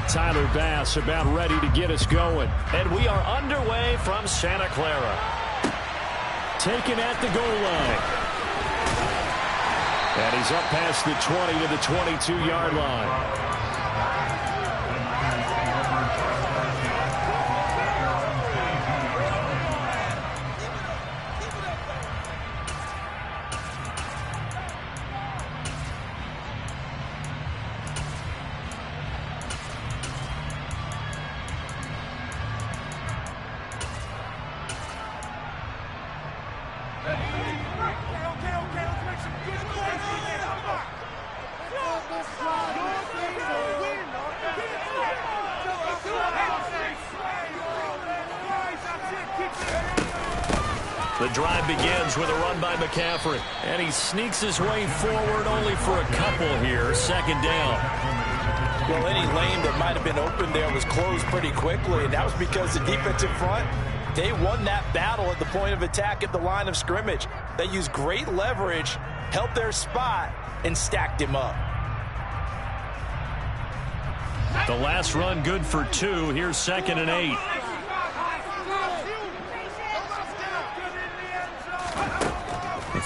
Tyler Bass about ready to get us going. And we are underway from Santa Clara. Taken at the goal line. And he's up past the 20 to the 22-yard line. The drive begins with a run by McCaffrey. And he sneaks his way forward only for a couple here. Second down. Well, any lane that might have been open there was closed pretty quickly, and that was because the defensive front, they won that battle at the point of attack at the line of scrimmage. They used great leverage, held their spot, and stacked him up. The last run good for 2. Here's 2nd and 8.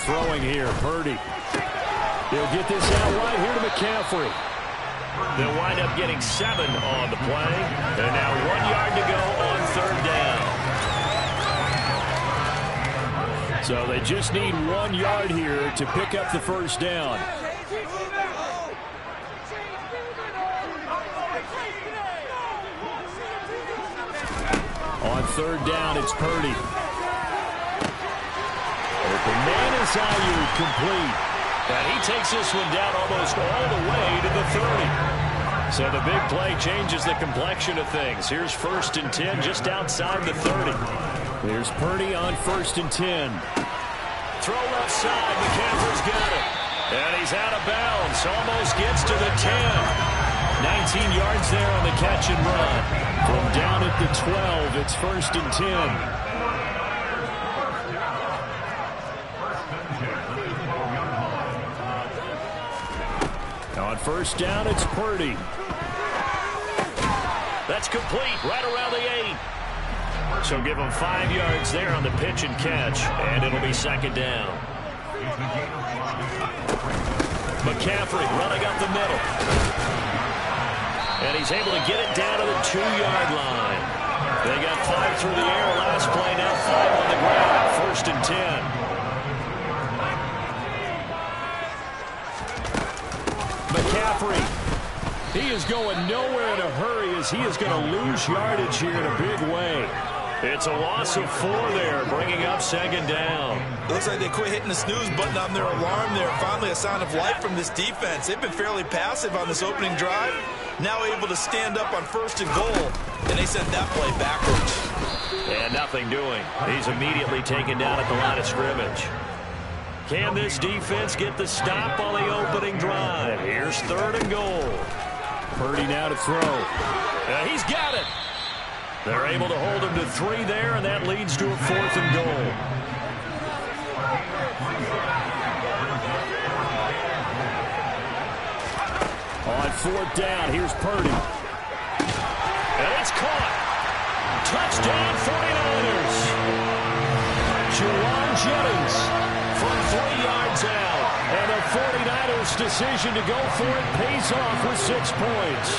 Throwing here, Purdy. He'll get this out right here to McCaffrey. They'll wind up getting 7 on the play. And now 1 yard to go on 3rd down. So they just need 1 yard here to pick up the first down. On 3rd down, it's Purdy. Open man is Ayuk, complete. And he takes this one down almost all the way to the 30. So the big play changes the complexion of things. Here's 1st and 10 just outside the 30. There's Purdy on 1st and 10. Throw left side. McCaffrey's got it. And he's out of bounds. Almost gets to the 10. 19 yards there on the catch and run. From down at the 12, it's 1st and 10. On 1st down, it's Purdy. That's complete right around the 8. So give him 5 yards there on the pitch and catch, and it'll be 2nd down. McCaffrey running up the middle. And he's able to get it down to the 2-yard line. They got 5 through the air last play, now 5 on the ground. 1st and 10. McCaffrey, he is going nowhere in a hurry as he is going to lose yardage here in a big way. It's a loss of 4 there, bringing up 2nd down. Looks like they quit hitting the snooze button on their alarm there. Finally a sign of life from this defense. They've been fairly passive on this opening drive. Now able to stand up on 1st and goal, and they sent that play backwards. And nothing doing. He's immediately taken down at the line of scrimmage. Can this defense get the stop on the opening drive? Here's 3rd and goal. Purdy now to throw. He's got it. They're able to hold him to 3 there, and that leads to a 4th and goal. On 4th down, here's Purdy. And it's caught. Touchdown 49ers. Jawan Jennings from 3 yards out. And the 49ers' decision to go for it pays off with 6 points.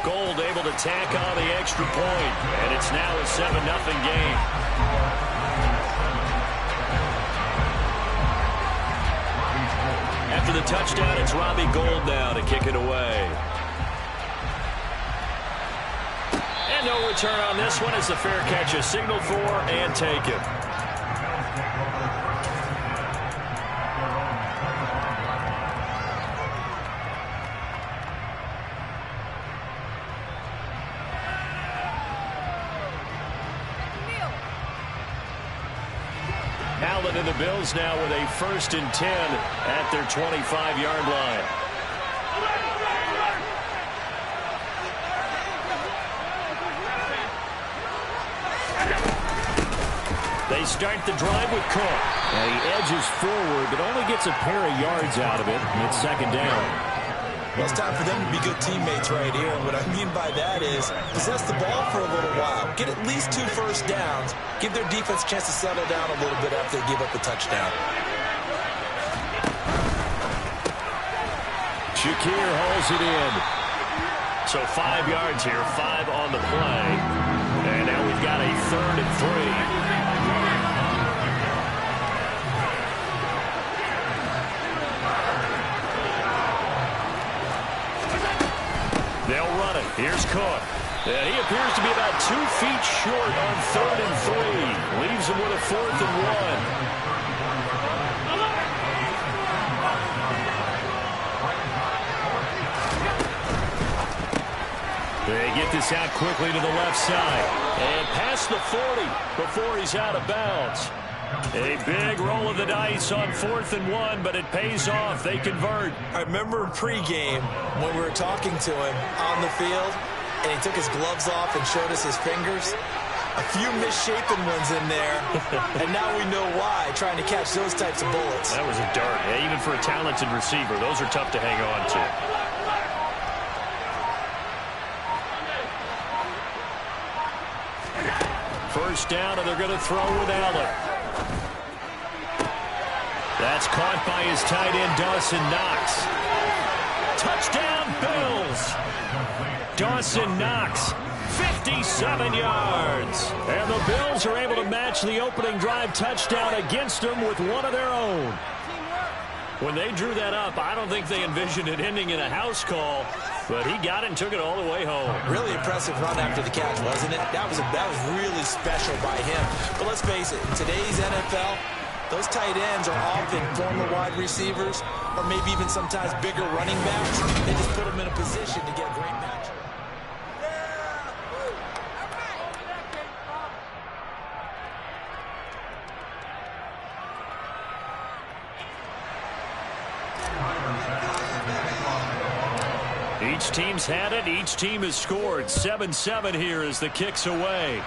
Gold able to tack on the extra point, and it's now a 7-0 game. After the touchdown, it's Robbie Gould now to kick it away. And no return on this one as the fair catch is signaled for and taken. Allen and the Bills now with a 1st and 10 at their 25-yard line. They start the drive with Cook. And he edges forward, but only gets a pair of yards out of it, and it's 2nd down. Well, it's time for them to be good teammates right here. And what I mean by that is possess the ball for a little while. Get at least 2 first downs. Give their defense a chance to settle down a little bit after they give up the touchdown. Shakir hauls it in. So 5 yards here, 5 on the play. And now we've got a 3rd and 3. They'll run it. Here's Cook. And he appears to be about 2 feet short on 3rd and 3. Leaves him with a 4th and 1. They get this out quickly to the left side. And past the 40 before he's out of bounds. A big roll of the dice on 4th and 1, but it pays off. They convert. I remember in pregame when we were talking to him on the field, and he took his gloves off and showed us his fingers. A few misshapen ones in there, and now we know why, trying to catch those types of bullets. That was a dart. Yeah, even for a talented receiver, those are tough to hang on to. First down, and they're going to throw with Allen. That's caught by his tight end, Dawson Knox. Touchdown, Bills. Dawson Knox, 57 yards. And the Bills are able to match the opening drive touchdown against them with one of their own. When they drew that up, I don't think they envisioned it ending in a house call, but he got it and took it all the way home. Really impressive run after the catch, wasn't it? That was really special by him. But let's face it, in today's NFL, those tight ends are often former wide receivers or maybe even sometimes bigger running backs. They just put them in a position to get a great match. Each team's had it. Each team has scored. 7-7 here as the kick's away.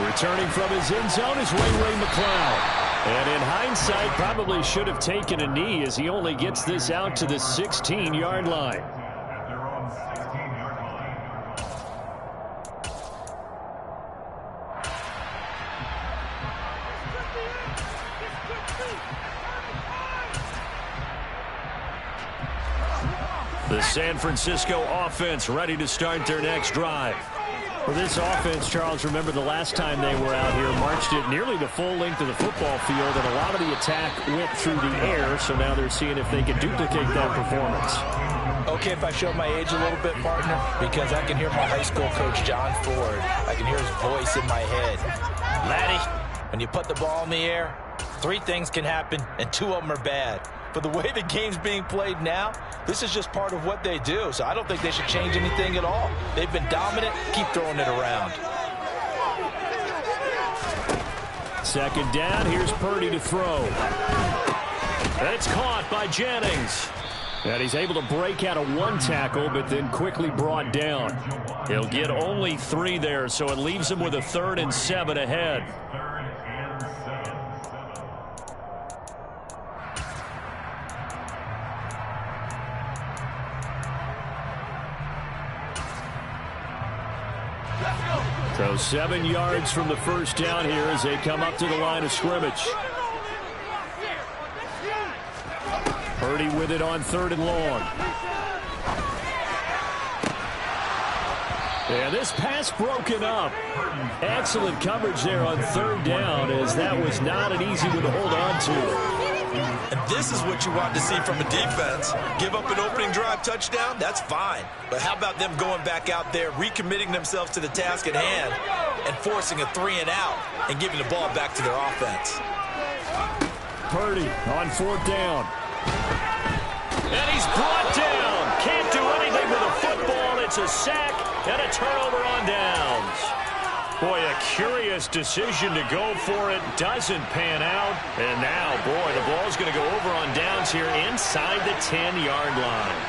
Returning from his end zone is Ray McCloud. And in hindsight, probably should have taken a knee as he only gets this out to the 16-yard line. The San Francisco offense ready to start their next drive. Well, this offense, Charles, remember the last time they were out here, marched it nearly the full length of the football field, and a lot of the attack went through the air, so now they're seeing if they can duplicate that performance. Okay, if I show my age a little bit, partner, because I can hear my high school coach, John Ford. I can hear his voice in my head. Laddie, when you put the ball in the air, 3 things can happen, and 2 of them are bad. But the way the game's being played now, this is just part of what they do. So I don't think they should change anything at all. They've been dominant. Keep throwing it around. Second down. Here's Purdy to throw. It's caught by Jennings. And he's able to break out of 1 tackle, but then quickly brought down. He'll get only 3 there, so it leaves him with a 3rd and 7 ahead. So 7 yards from the first down here as they come up to the line of scrimmage. Purdy with it on 3rd and long. And this pass broken up. Excellent coverage there on 3rd down, as that was not an easy one to hold on to. And this is what you want to see from a defense. Give up an opening drive touchdown, that's fine. But how about them going back out there, recommitting themselves to the task at hand, and forcing a 3 and out, and giving the ball back to their offense. Purdy on 4th down. And he's brought down. Can't do anything with a football. It's a sack and a turnover on downs. Boy, a curious decision to go for it. Doesn't pan out. And now, boy, the ball's going to go over on downs here inside the 10-yard line.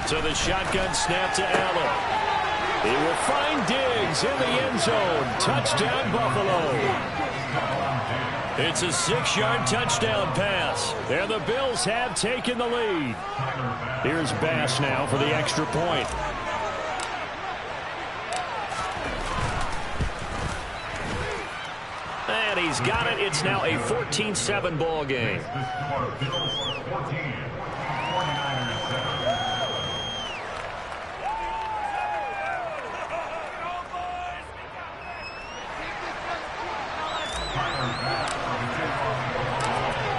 So the shotgun snap to Allen. He will find Diggs in the end zone. Touchdown, Buffalo. It's a 6-yard touchdown pass. And the Bills have taken the lead. Here's Bass now for the extra point. And he's got it. It's now a 14-7 ball game.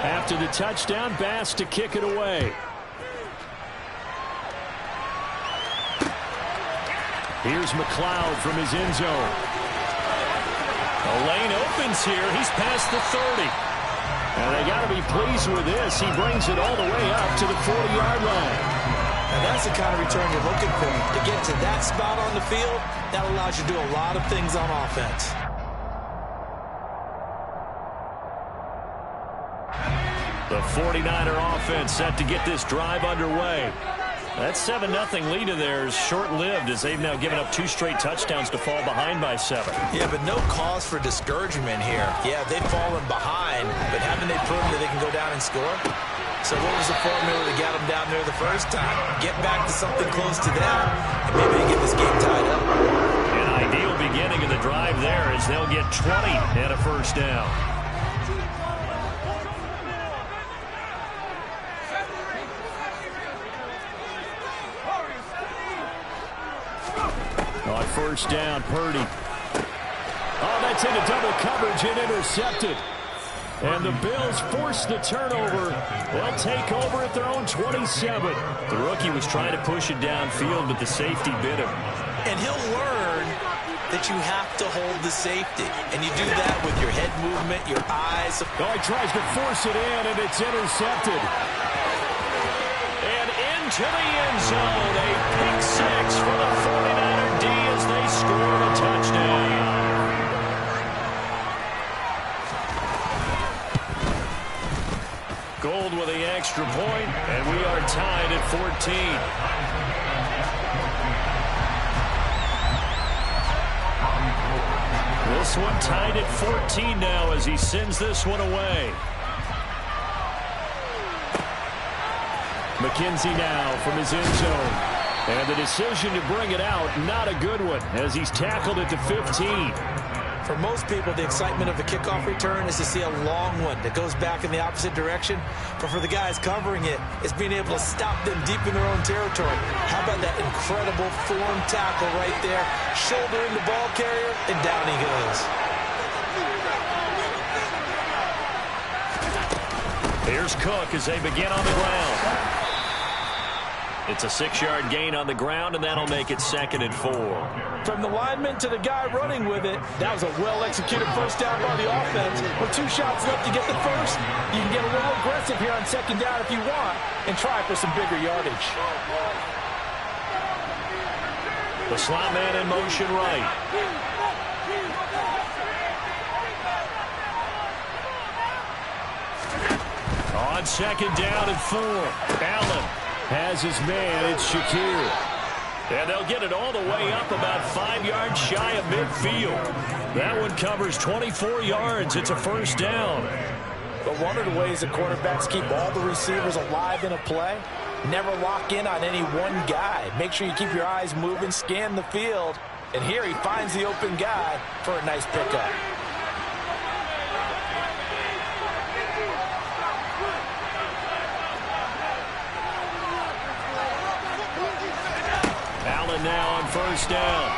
After the touchdown, Bass to kick it away. Here's McLeod from his end zone. The lane opens here. He's past the 30. And they got to be pleased with this. He brings it all the way up to the 40-yard line. And that's the kind of return you're looking for. To get to that spot on the field, that allows you to do a lot of things on offense. The 49er offense set to get this drive underway. That 7-0 lead of theirs short-lived as they've now given up 2 straight touchdowns to fall behind by 7. Yeah, but no cause for discouragement here. Yeah, they've fallen behind, but haven't they proven that they can go down and score? So what was the formula to get them down there the first time? Get back to something close to that, and maybe they get this game tied up. An ideal beginning of the drive there as they'll get 20 and a first down. On first down, Purdy. Oh, that's into double coverage and intercepted. And the Bills force the turnover. They'll take over at their own 27. The rookie was trying to push it downfield, but the safety bit him. And he'll learn that you have to hold the safety. And you do that with your head movement, your eyes. Oh, he tries to force it in, and it's intercepted. And into the end zone, a pick 6 for the 49er D as they score a touchdown. Gold with the extra point, and we are tied at 14. This one tied at 14 now as he sends this one away. McKenzie now from his end zone. And the decision to bring it out, not a good one, as he's tackled at the 15. For most people, the excitement of a kickoff return is to see a long one that goes back in the opposite direction. But for the guys covering it, it's being able to stop them deep in their own territory. How about that incredible form tackle right there? Shouldering the ball carrier, and down he goes. Here's Cook as they begin on the ground. It's a 6-yard gain on the ground, and that'll make it 2nd and 4. From the lineman to the guy running with it, that was a well-executed first down by the offense. With 2 shots left to get the first, you can get a little aggressive here on 2nd down if you want and try for some bigger yardage. The slot man in motion right. On 2nd down and 4, Allen has his man. It's Shakir. And they'll get it all the way up about 5 yards shy of midfield. That one covers 24 yards. It's a first down. But one of the ways that quarterbacks keep all the receivers alive in a play, never lock in on any one guy. Make sure you keep your eyes moving, scan the field. And here he finds the open guy for a nice pickup. Now on first down.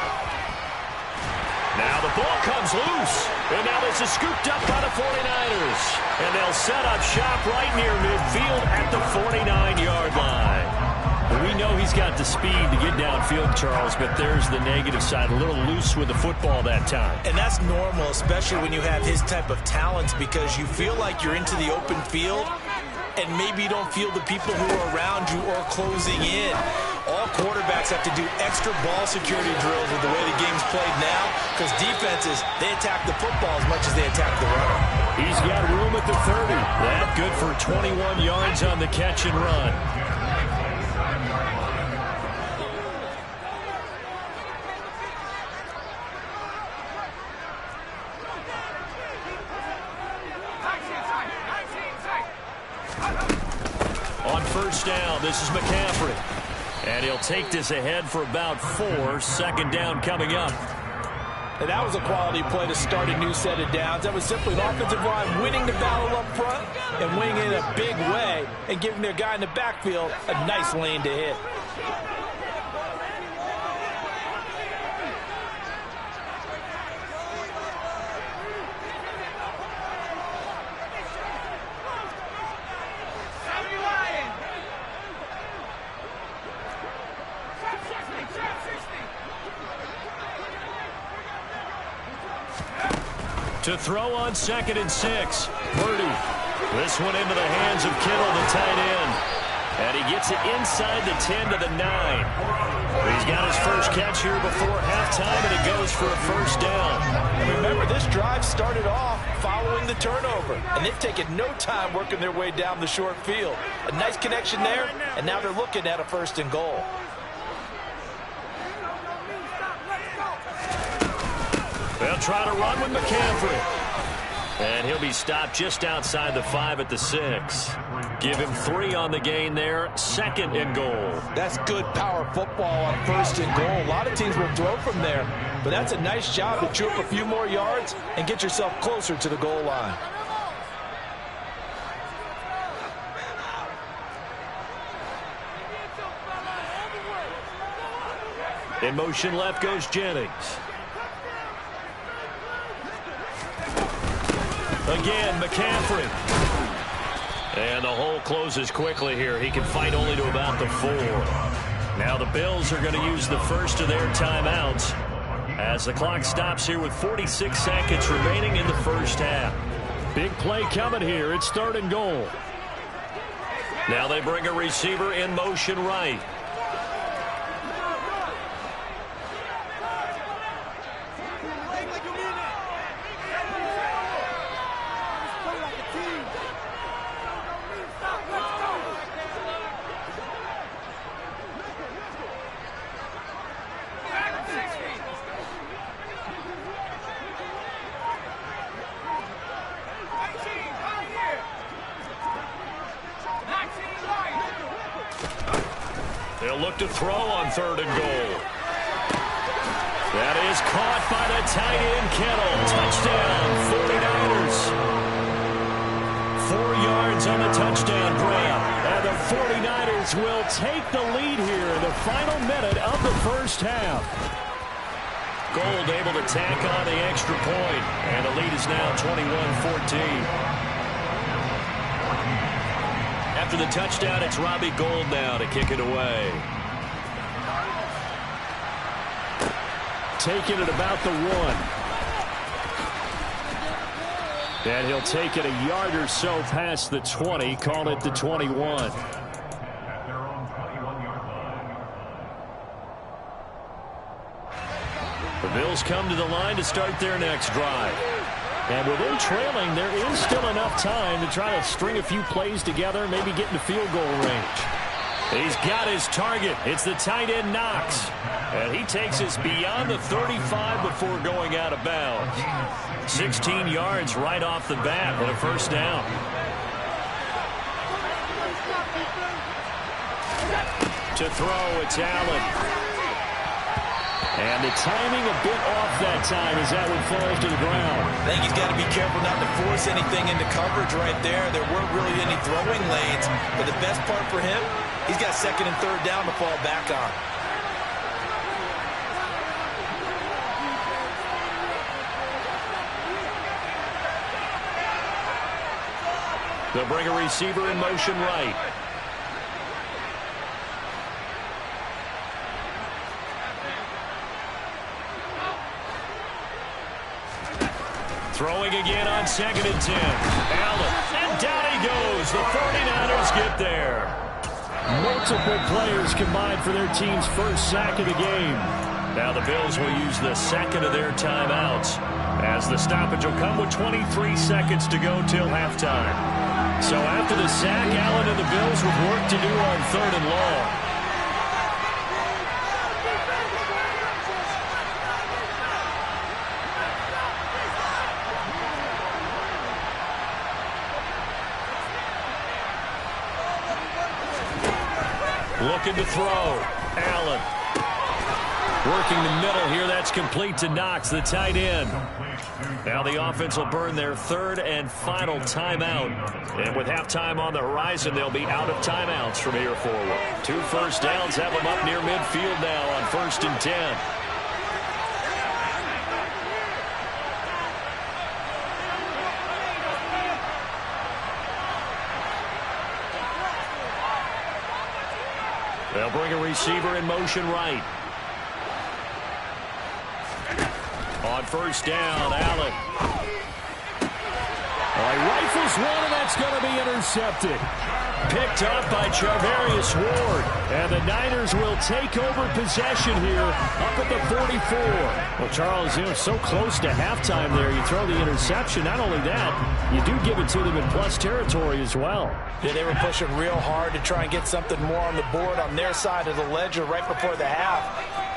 Now the ball comes loose. And now this is scooped up by the 49ers. And they'll set up shop right near midfield at the 49-yard line. We know he's got the speed to get downfield, Charles, but there's the negative side. A little loose with the football that time. And that's normal, especially when you have his type of talents, because you feel like you're into the open field and maybe you don't feel the people who are around you or closing in. All quarterbacks have to do extra ball security drills with the way the game's played now, because defenses, they attack the football as much as they attack the runner. He's got room at the 30. That good for 21 yards on the catch and run. first down. This is McCaffrey. And he'll take this ahead for about 4. Second down coming up. And that was a quality play to start a new set of downs. That was simply an offensive line winning the battle up front and winning it in a big way and giving their guy in the backfield a nice lane to hit. To throw on 2nd and 6. Purdy. This one into the hands of Kittle, the tight end. And he gets it inside the 10 to the 9. He's got his first catch here before halftime, and it goes for a first down. And remember, this drive started off following the turnover, and they've taken no time working their way down the short field. A nice connection there, and now they're looking at a 1st and goal. They'll try to run with McCaffrey. And he'll be stopped just outside the 5 at the 6. Give him 3 on the gain there. 2nd and goal. That's good power football on 1st and goal. A lot of teams will throw from there, but that's a nice job to chew up a few more yards and get yourself closer to the goal line. In motion left goes Jennings. Again, McCaffrey. And the hole closes quickly here. He can fight only to about the 4. Now the Bills are going to use the first of their timeouts as the clock stops here with 46 seconds remaining in the first half. Big play coming here. It's 3rd and goal. Now they bring a receiver in motion right. They'll look to throw on 3rd and goal. That is caught by the tight end, Kittle. Touchdown, 49ers. 4 yards on the touchdown grab. And the 49ers will take the lead here in the final minute of the first half. Gold able to tack on the extra point, and the lead is now 21-14. After the touchdown, it's Robbie Gould now to kick it away. Taking it about the 1. And he'll take it a yard or so past the 20, call it the 21. The Bills come to the line to start their next drive. And with them trailing, there is still enough time to try to string a few plays together, maybe get into field goal range. He's got his target. It's the tight end, Knox. And he takes us beyond the 35 before going out of bounds. 16 yards right off the bat and a first down. To throw, it's Allen. And the timing a bit off that time as that one falls to the ground. I think he's got to be careful not to force anything into coverage right there. There weren't really any throwing lanes, but the best part for him, he's got 2nd and 3rd down to fall back on. They'll bring a receiver in motion right. Throwing again on 2nd and 10. Allen, and down he goes. The 49ers get there. Multiple players combined for their team's first sack of the game. Now the Bills will use the 2nd of their timeouts, as the stoppage will come with 23 seconds to go till halftime. So after the sack, Allen and the Bills with work to do on 3rd and long. Looking to throw. Allen. Working the middle here. That's complete to Knox, the tight end. Now the offense will burn their third and final timeout. And with halftime on the horizon, they'll be out of timeouts from here forward. 2 first downs have them up near midfield now on 1st and 10. They'll bring a receiver in motion right. On 1st down, Allen. He rifles one, and that's going to be intercepted. Picked up by Charvarius Ward. And the Niners will take over possession here up at the 44. Well, Charles, so close to halftime there. You throw the interception. Not only that, you do give it to them in plus territory as well. Yeah, they were pushing real hard to try and get something more on the board on their side of the ledger right before the half.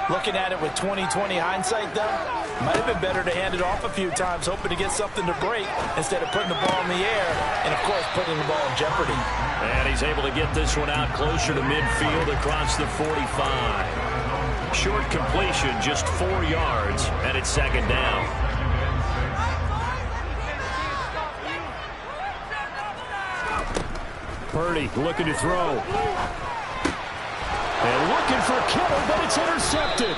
Looking at it with 20/20 hindsight, though, might have been better to hand it off a few times, hoping to get something to break instead of putting the ball in the air and, of course, putting the ball in jeopardy. And he's able to get this one out closer to midfield across the 45. Short completion, just 4 yards, and it's 2nd down. Purdy looking to throw. And looking for Kittle, but it's intercepted.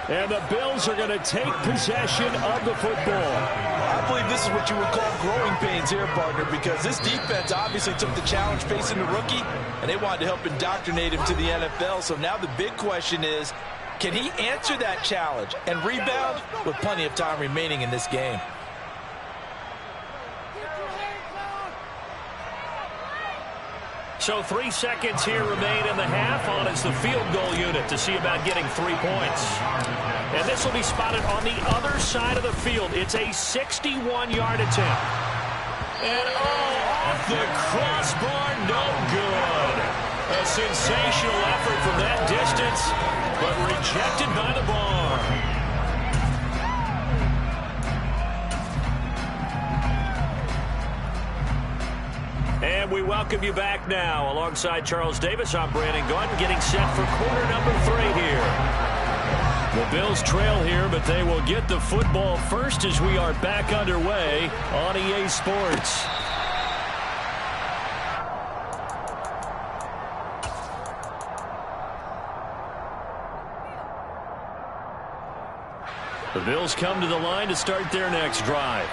And the Bills are going to take possession of the football. I believe this is what you would call growing pains here, partner, because this defense obviously took the challenge facing the rookie, and they wanted to help indoctrinate him to the NFL. So now the big question is, can he answer that challenge and rebound with plenty of time remaining in this game? So 3 seconds here remain in the half. On is the field goal unit to see about getting 3 points. And this will be spotted on the other side of the field. It's a 61-yard attempt. And off the crossbar, no good. A sensational effort from that distance, but rejected by the bar. And we welcome you back now. Alongside Charles Davis, I'm Brandon Gaudin, getting set for quarter number 3 here. The Bills trail here, but they will get the football first as we are back underway on EA Sports. The Bills come to the line to start their next drive.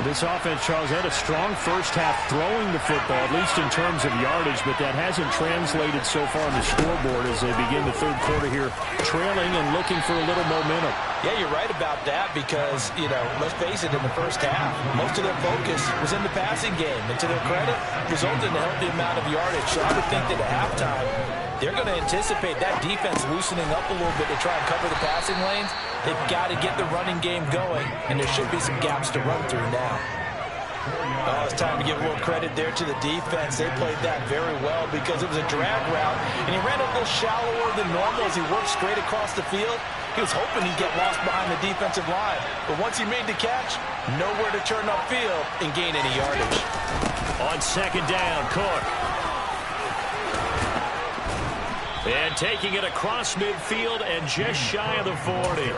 This offense, Charles, had a strong first half throwing the football, at least in terms of yardage, but that hasn't translated so far on the scoreboard as they begin the 3rd quarter here, trailing and looking for a little momentum. Yeah, you're right about that because, let's face it, in the first half, most of their focus was in the passing game. And to their credit, resulted in a healthy amount of yardage. So I would think that at halftime, they're going to anticipate that defense loosening up a little bit to try and cover the passing lanes. They've got to get the running game going, and there should be some gaps to run through now. Oh, it's time to give a little credit there to the defense. They played that very well because it was a drag route, and he ran a little shallower than normal as he worked straight across the field. He was hoping he'd get lost behind the defensive line, but once he made the catch, nowhere to turn upfield and gain any yardage. On 2nd down, Cook. And taking it across midfield and just shy of the 40.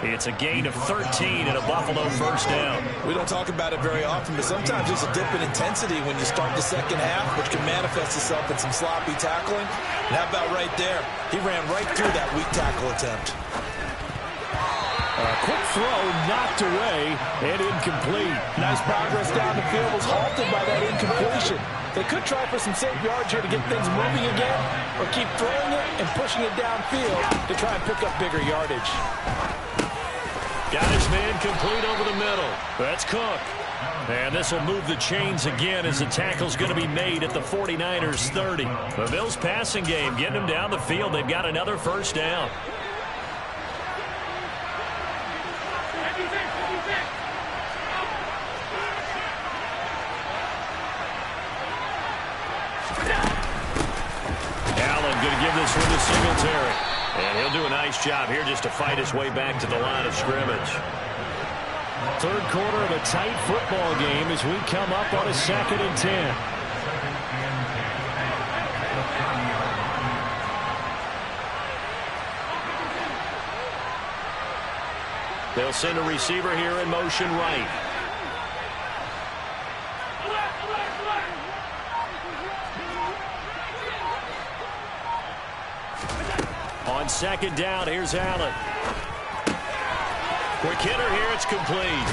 It's a gain of 13 and a Buffalo first down. We don't talk about it very often, but sometimes there's a dip in intensity when you start the second half, which can manifest itself in some sloppy tackling. And how about right there? He ran right through that weak tackle attempt. A quick throw knocked away and incomplete. Nice progress down the field was halted by that incompletion. They could try for some safe yards here to get things moving again, or keep throwing it and pushing it downfield to try and pick up bigger yardage. Got his man complete over the middle. That's Cook. And this will move the chains again as the tackle's going to be made at the 49ers 30. The Bills passing game getting them down the field. They've got another first down. Allen going to give this one to Singletary. And he'll do a nice job here just to fight his way back to the line of scrimmage. 3rd quarter of a tight football game as we come up on a 2nd and 10. They'll send a receiver here in motion right. On second down, here's Allen. Quick hitter here, it's complete.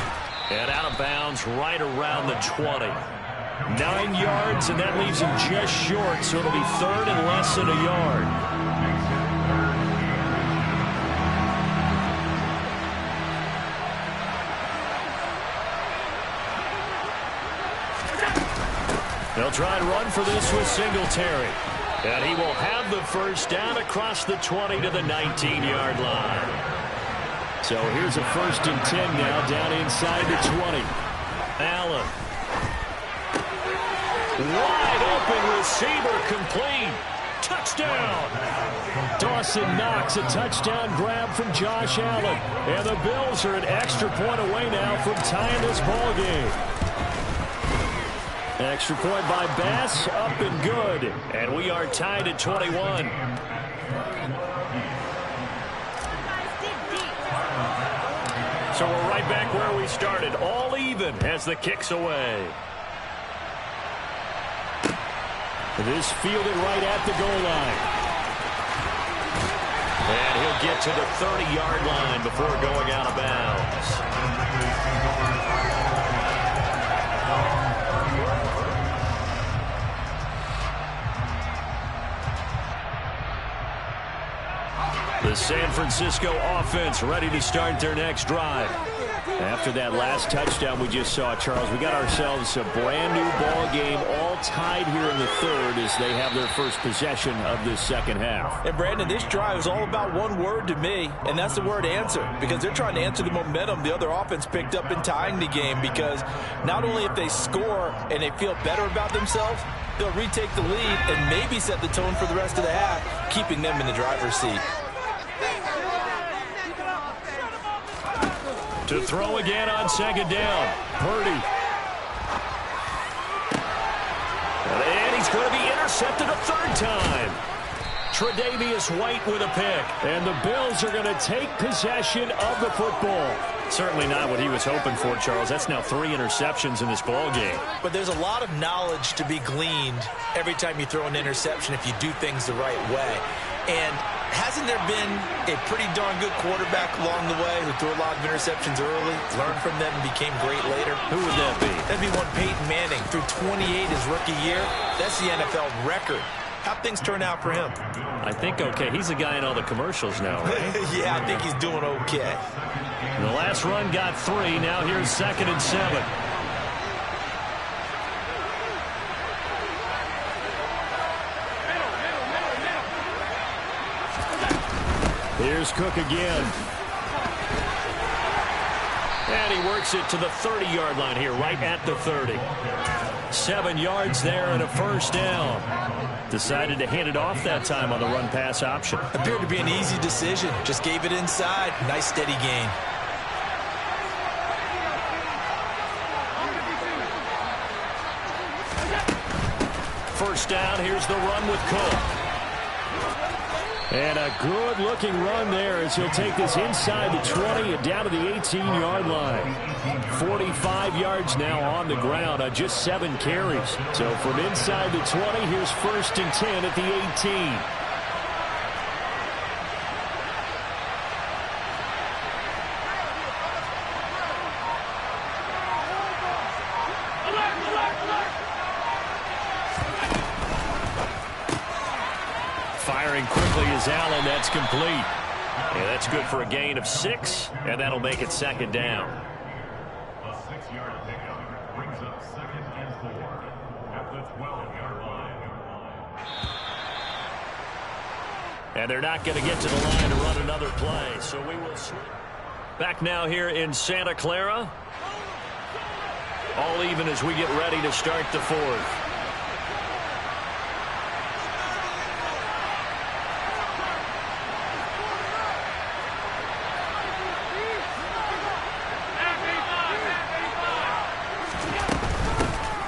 And out of bounds right around the 20. 9 yards, and that leaves him just short, so it'll be third and less than a yard. They'll try and run for this with Singletary. And he will have the first down across the 20 to the 19-yard line. So here's a 1st and 10 now, down inside the 20. Allen. Wide open receiver, complete. Touchdown. Dawson Knox, a touchdown grab from Josh Allen. And the Bills are an extra point away now from tying this ball game. Extra point by Bass, up and good. And we are tied at 21. So we're right back where we started, all even as the kick's away. This fielded right at the goal line. And he'll get to the 30-yard line before going out of bounds. The San Francisco offense ready to start their next drive. After that last touchdown we just saw, Charles, we got ourselves a brand new ball game, all tied here in the third as they have their first possession of this second half. And Brandon, this drive is all about one word to me, and that's the word answer, because they're trying to answer the momentum the other offense picked up in tying the game, because not only if they score and they feel better about themselves, they'll retake the lead and maybe set the tone for the rest of the half, keeping them in the driver's seat. To throw again on second down. Purdy. And he's going to be intercepted a third time. Tre'Davious White with a pick. And the Bills are going to take possession of the football. Certainly not what he was hoping for, Charles. That's now 3 interceptions in this ball game. But there's a lot of knowledge to be gleaned every time you throw an interception if you do things the right way. And hasn't there been a pretty darn good quarterback along the way who threw a lot of interceptions early, learned from them, and became great later? Who would that be? That'd be one Peyton Manning. Threw 28 his rookie year. That's the NFL record. How'd things turn out for him? I think okay. He's the guy in all the commercials now, right? Yeah, I think he's doing okay. The last run got 3. Now here's 2nd and 7. Here's Cook again. And he works it to the 30-yard line here, right at the 30. 7 yards there and a first down. Decided to hand it off that time on the run-pass option. Appeared to be an easy decision. Just gave it inside. Nice steady gain. First down, here's the run with Cook. And a good-looking run there as he'll take this inside the 20 and down to the 18-yard line. 45 yards now on the ground on just 7 carries. So from inside the 20, here's 1st and 10 at the 18. Firing quickly is Allen. That's complete. Yeah, that's good for a gain of 6, and that'll make it 2nd down. A 6-yard pickup brings up 2nd and 4 at the 12-yard line. And they're not going to get to the line to run another play, so we will see. Back now here in Santa Clara. All even as we get ready to start the 4th.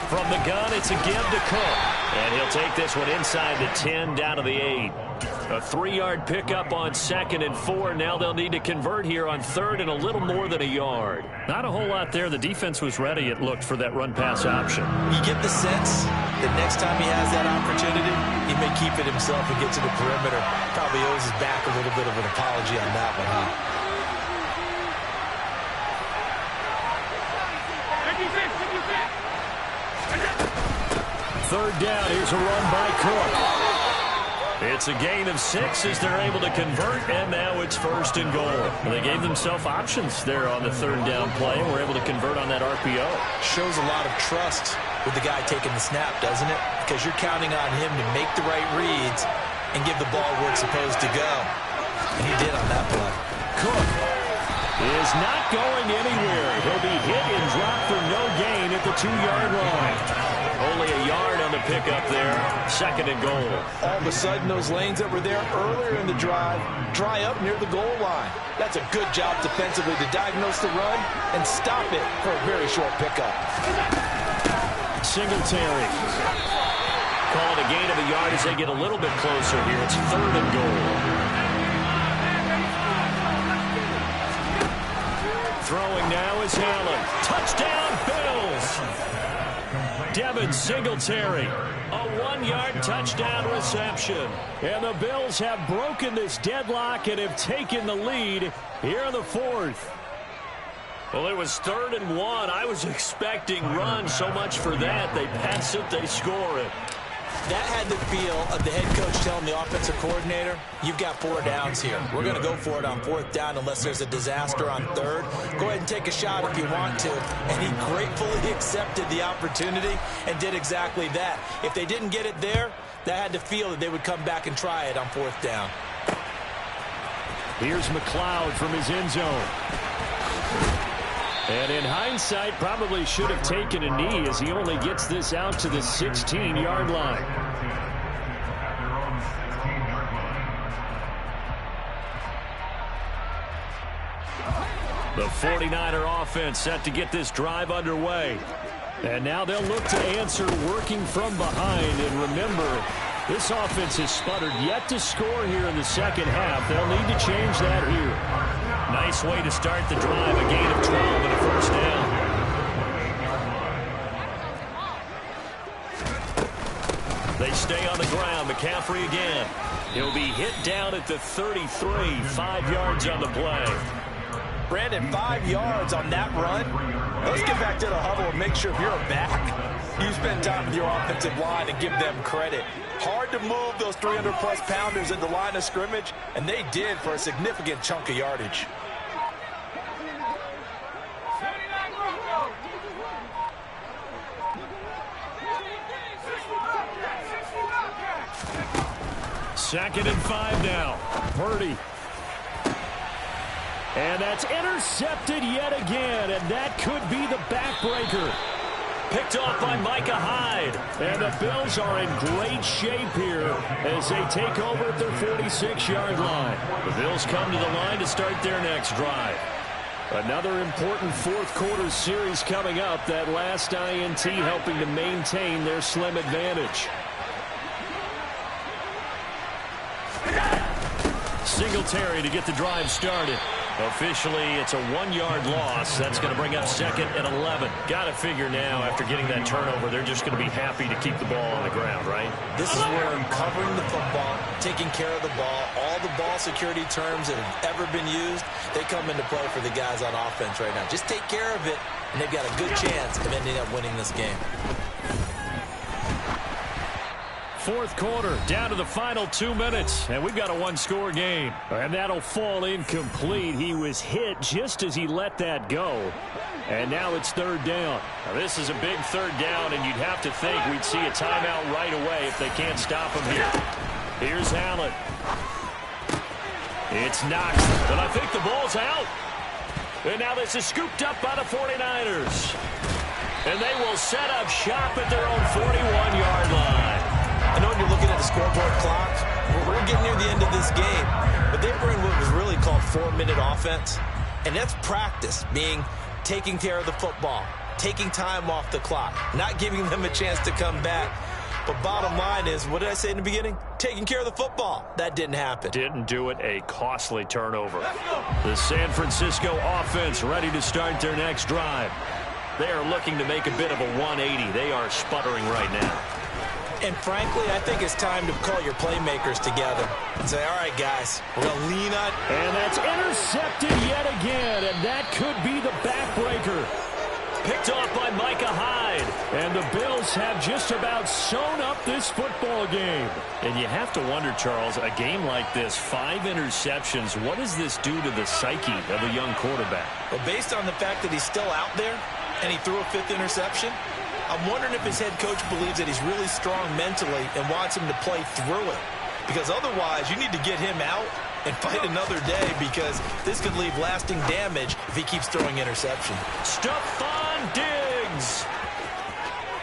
From the gun, it's a give to Cook. And he'll take this one inside the 10, down to the 8. A 3-yard pickup on 2nd and 4. Now they'll need to convert here on 3rd and a little more than a yard. Not a whole lot there. The defense was ready, it looked, for that run-pass option. You get the sense that next time he has that opportunity, he may keep it himself and get to the perimeter. Probably owes his back a little bit of an apology on that one, huh? Third down. Here's a run by Cook. It's a gain of 6 as they're able to convert, and now it's 1st and goal. They gave themselves options there on the 3rd down play, and were able to convert on that RPO. Shows a lot of trust with the guy taking the snap, doesn't it? Because you're counting on him to make the right reads and give the ball where it's supposed to go. And he did on that play. Cook is not going anywhere. He'll be hit and dropped for no gain at the 2-yard line. Only a yard on the pickup there. 2nd and goal. All of a sudden, those lanes that were there earlier in the drive dry up near the goal line. That's a good job defensively to diagnose the run and stop it for a very short pickup. Singletary. Call it a gain of a yard as they get a little bit closer here. It's 3rd and goal. Throwing now is Allen. Touchdown, Bills! Devin Singletary, a 1-yard touchdown reception. And the Bills have broken this deadlock and have taken the lead here in the 4th. Well, it was 3rd and 1. I was expecting run, so much for that. They pass it, they score it. That had the feel of the head coach telling the offensive coordinator, you've got 4 downs here. We're going to go for it on 4th down unless there's a disaster on 3rd. Go ahead and take a shot if you want to. And he gratefully accepted the opportunity and did exactly that. If they didn't get it there, that had the feel that they would come back and try it on 4th down. Here's McLeod from his end zone. And in hindsight, probably should have taken a knee as he only gets this out to the 16-yard line. The 49er offense set to get this drive underway. And now they'll look to answer working from behind. And remember, this offense has sputtered yet to score here in the 2nd half. They'll need to change that here. Nice way to start the drive, a gain of 12 and a 1st down. They stay on the ground. McCaffrey again. He'll be hit down at the 33, 5 yards on the play. Brandon, 5 yards on that run. Let's get back to the huddle and make sure if you're a back, you spend time with your offensive line and give them credit. Hard to move those 300-plus pounders at the line of scrimmage, and they did for a significant chunk of yardage. Second and 5 now. Purdy. And that's intercepted yet again, and that could be the backbreaker. Picked off by Micah Hyde. And the Bills are in great shape here as they take over at their 46-yard line. The Bills come to the line to start their next drive. Another important 4th quarter series coming up. That last INT helping to maintain their slim advantage. Singletary to get the drive started. Officially, it's a 1-yard loss. That's going to bring up 2nd and 11. Got to figure now, after getting that turnover, they're just going to be happy to keep the ball on the ground, right? This is where covering the football, taking care of the ball, all the ball security terms that have ever been used, they come into play for the guys on offense right now. Just take care of it, and they've got a good chance of ending up winning this game. 4th quarter, down to the final 2 minutes, and we've got a 1-score game. And that'll fall incomplete. He was hit just as he let that go. And now it's 3rd down. Now this is a big 3rd down, and you'd have to think we'd see a timeout right away if they can't stop him here. Here's Allen. It's Knox, and I think the ball's out. And now this is scooped up by the 49ers. And they will set up shop at their own 41-yard line. I know when you're looking at the scoreboard clock, we're getting near the end of this game, but they were in what was really called 4-minute offense, and that's practice, meaning taking care of the football, taking time off the clock, not giving them a chance to come back. But bottom line is, what did I say in the beginning? Taking care of the football. That didn't happen. Didn't do it. A costly turnover. The San Francisco offense ready to start their next drive. They are looking to make a bit of a 180. They are sputtering right now. And frankly, I think it's time to call your playmakers together and say, all right, guys, we're going to lean on. And that's intercepted yet again, and that could be the backbreaker. Picked off by Micah Hyde. And the Bills have just about sewn up this football game. And you have to wonder, Charles, a game like this, 5 interceptions, what does this do to the psyche of a young quarterback? Well, based on the fact that he's still out there and he threw a 5th interception, I'm wondering if his head coach believes that he's really strong mentally and wants him to play through it. Because otherwise, you need to get him out and fight another day, because this could leave lasting damage if he keeps throwing interception. Stephon Diggs.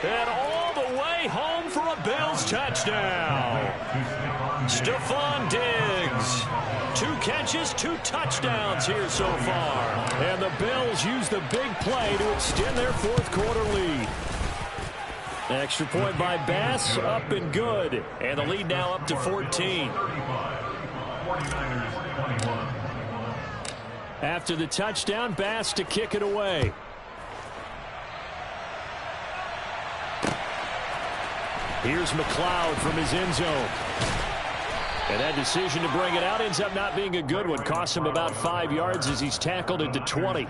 And all the way home for a Bills touchdown. Stephon Diggs. 2 catches, 2 touchdowns here so far. And the Bills use the big play to extend their 4th quarter lead. Extra point by Bass, up and good. And the lead now up to 14. After the touchdown, Bass to kick it away. Here's McLeod from his end zone. And that decision to bring it out ends up not being a good one. Costs him about 5 yards as he's tackled into 20.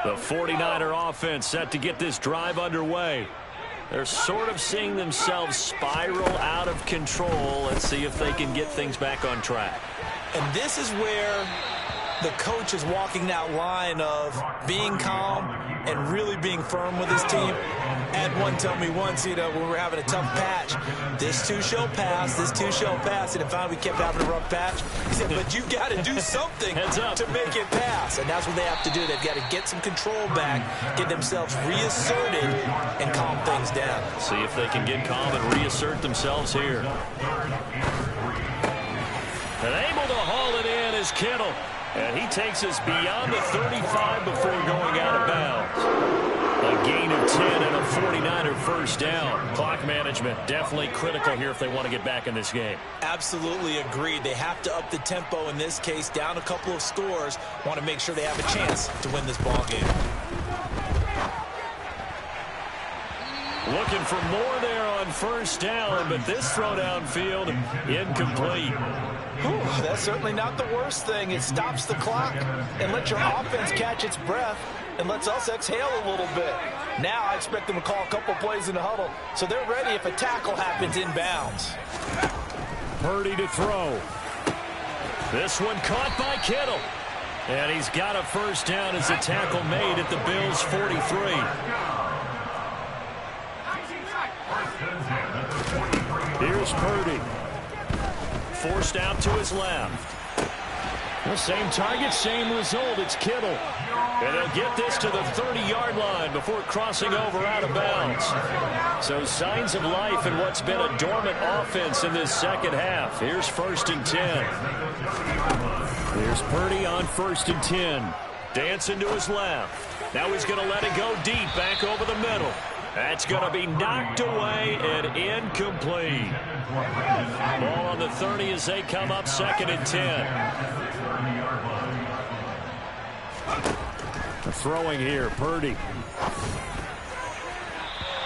The 49er offense set to get this drive underway. They're sort of seeing themselves spiral out of control. Let's see if they can get things back on track. And this is where the coach is walking that line of being calm and really being firm with his team. Had one tell me once, when we were having a tough patch, this too shall pass, this too shall pass. And finally we kept having a rough patch. He said, but you got to do something to make it pass. And that's what they have to do. They've got to get some control back, get themselves reasserted, and calm things down. See if they can get calm and reassert themselves here. And able to haul it in is Kittle. And he takes us beyond the 35 before going out of bounds. A gain of 10 and a 49er first down. Clock management definitely critical here if they want to get back in this game. Absolutely agreed. They have to up the tempo in this case, down a couple of scores. Want to make sure they have a chance to win this ball game. Looking for more there on first down, but this throw downfield incomplete. Whew, that's certainly not the worst thing. It stops the clock and lets your offense catch its breath and lets us exhale a little bit. Now I expect them to call a couple plays in the huddle, so they're ready if a tackle happens inbounds. Purdy to throw. This one caught by Kittle. And he's got a first down as a tackle made at the Bills' 43. Here's Purdy. Forced out to his left. The same target, same result. It's Kittle. And they'll get this to the 30-yard line before crossing over out of bounds. So signs of life in what's been a dormant offense in this second half. Here's 1st and 10. Here's Purdy on 1st and 10. Dancing to his left. Now he's going to let it go deep back over the middle. That's going to be knocked away and incomplete. Ball on the 30 as they come up 2nd and 10. Throwing here, Purdy.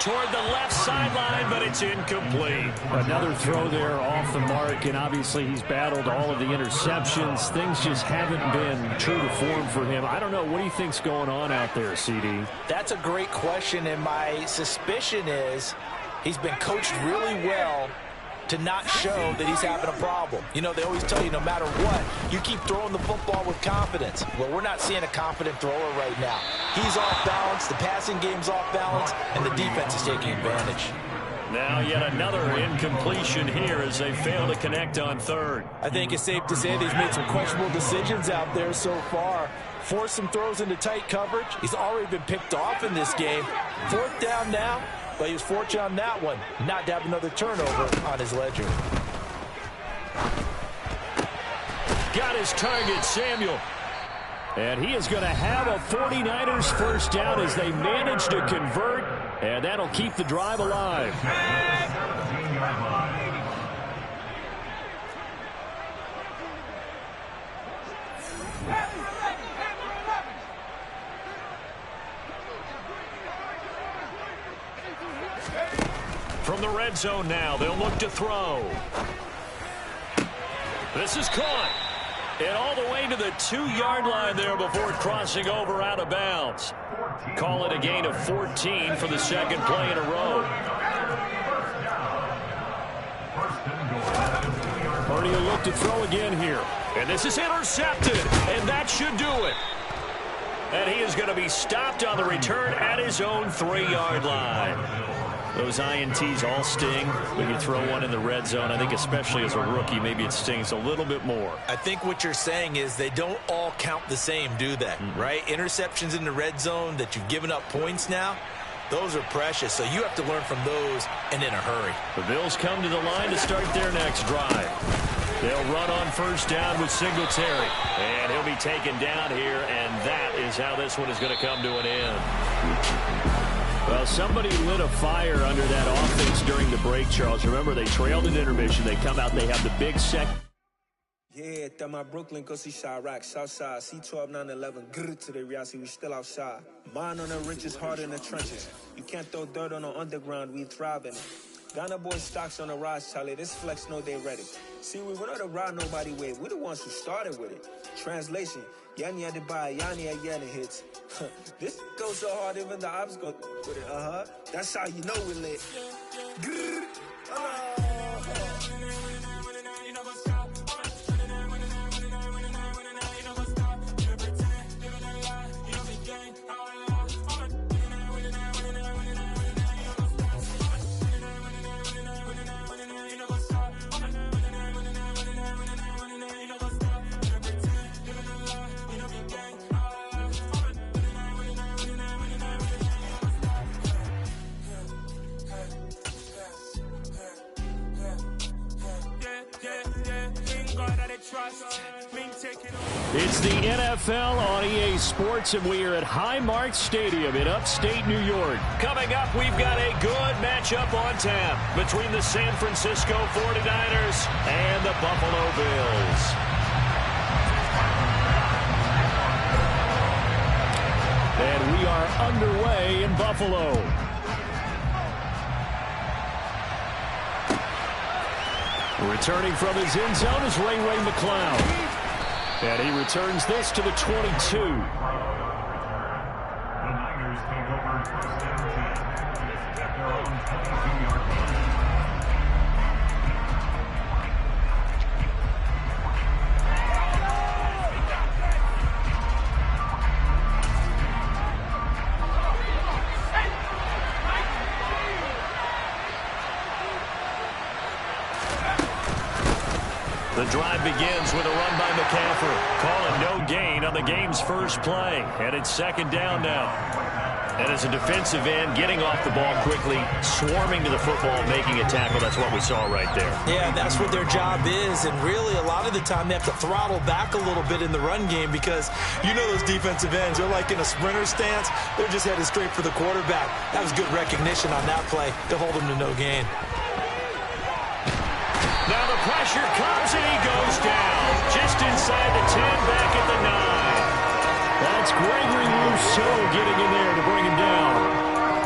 Toward the left sideline, but it's incomplete. Another throw there off the mark, and obviously he's battled all of the interceptions. Things just haven't been true to form for him. I don't know. What do you think's going on out there, CD? That's a great question, and my suspicion is he's been coached really well to not show that he's having a problem. You know, they always tell you no matter what, you keep throwing the football with confidence. Well, we're not seeing a confident thrower right now. He's off balance, the passing game's off balance, and the defense is taking advantage. Now yet another incompletion here as they fail to connect on 3rd. I think it's safe to say that he's made some questionable decisions out there so far. Forced some throws into tight coverage. He's already been picked off in this game. 4th down now. But he was fortunate on that one, not to have another turnover on his ledger. Got his target, Samuel. And he is going to have a 49ers first down as they manage to convert, and that'll keep the drive alive. From the red zone now, they'll look to throw. This is caught. And all the way to the 2-yard line there before crossing over out of bounds. Call it a gain of 14 for the second play in a row. Purdy will look to throw again here. And this is intercepted. And that should do it. And he is going to be stopped on the return at his own 3-yard line. Those INTs all sting when you throw one in the red zone. I think especially as a rookie, maybe it stings a little bit more. I think what you're saying is they don't all count the same, do they? Right? Interceptions in the red zone that you've given up points now, those are precious. So you have to learn from those and in a hurry. The Bills come to the line to start their next drive. They'll run on first down with Singletary. And he'll be taken down here, and that is how this one is going to come to an end. Well, somebody lit a fire under that offense during the break, Charles. Remember, they trailed in intermission. They come out, they have the big second. Yeah, that my Brooklyn, go see Chirac, Southside, C12, 911, grrr to the reality, we still outside. Mine on the riches, heart in the trenches. You can't throw dirt on the underground, we thrive in it. Ghana boys stocks on the rise, Charlie, this flex know they ready. See, we went on to ride nobody with, we the ones who started with it. Translation, Yanni had to buy, Yanni had Yanni hits. This goes so hard, even the ops go with it, That's how you know we lit. Grrr, It's the NFL on EA Sports, and we are at Highmark Stadium in upstate New York. Coming up, we've got a good matchup on tap between the San Francisco 49ers and the Buffalo Bills. And we are underway in Buffalo. Returning from his end zone is Ray McCloud. And he returns this to the 22. The Niners take over first and 10 at their own 22-yard line. The drive begins with a run by McCaffrey. Calling no gain on the game's first play. And it's second down now. And as a defensive end, getting off the ball quickly, swarming to the football, making a tackle, that's what we saw right there. Yeah, that's what their job is. And really, a lot of the time, they have to throttle back a little bit in the run game because you know those defensive ends, they're like in a sprinter stance. They're just headed straight for the quarterback. That was good recognition on that play to hold him to no gain. Now the pressure comes and he goes down. Just inside the 10, back at the 9. That's Gregory Rousseau getting in there to bring him down.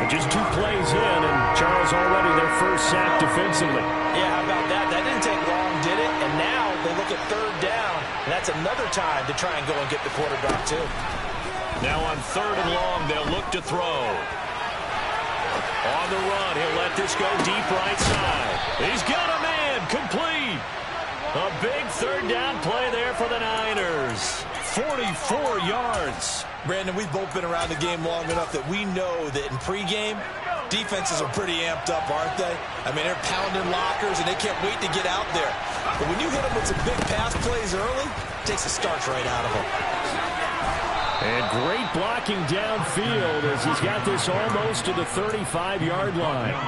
And just 2 plays in, and Charles already their first sack defensively. Yeah, how about that? That didn't take long, did it? And now they look at third down, and that's another time to try and go and get the quarterback too. Now on third and long, they'll look to throw. On the run, he'll let this go deep right side. He's got a man, complete. A big third down play there for the Niners. 44 yards. Brandon, we've both been around the game long enough that we know that in pregame, defenses are pretty amped up, aren't they? I mean, they're pounding lockers, and they can't wait to get out there. But when you hit them with some big pass plays early, it takes the starch right out of them. And great blocking downfield as he's got this almost to the 35-yard line.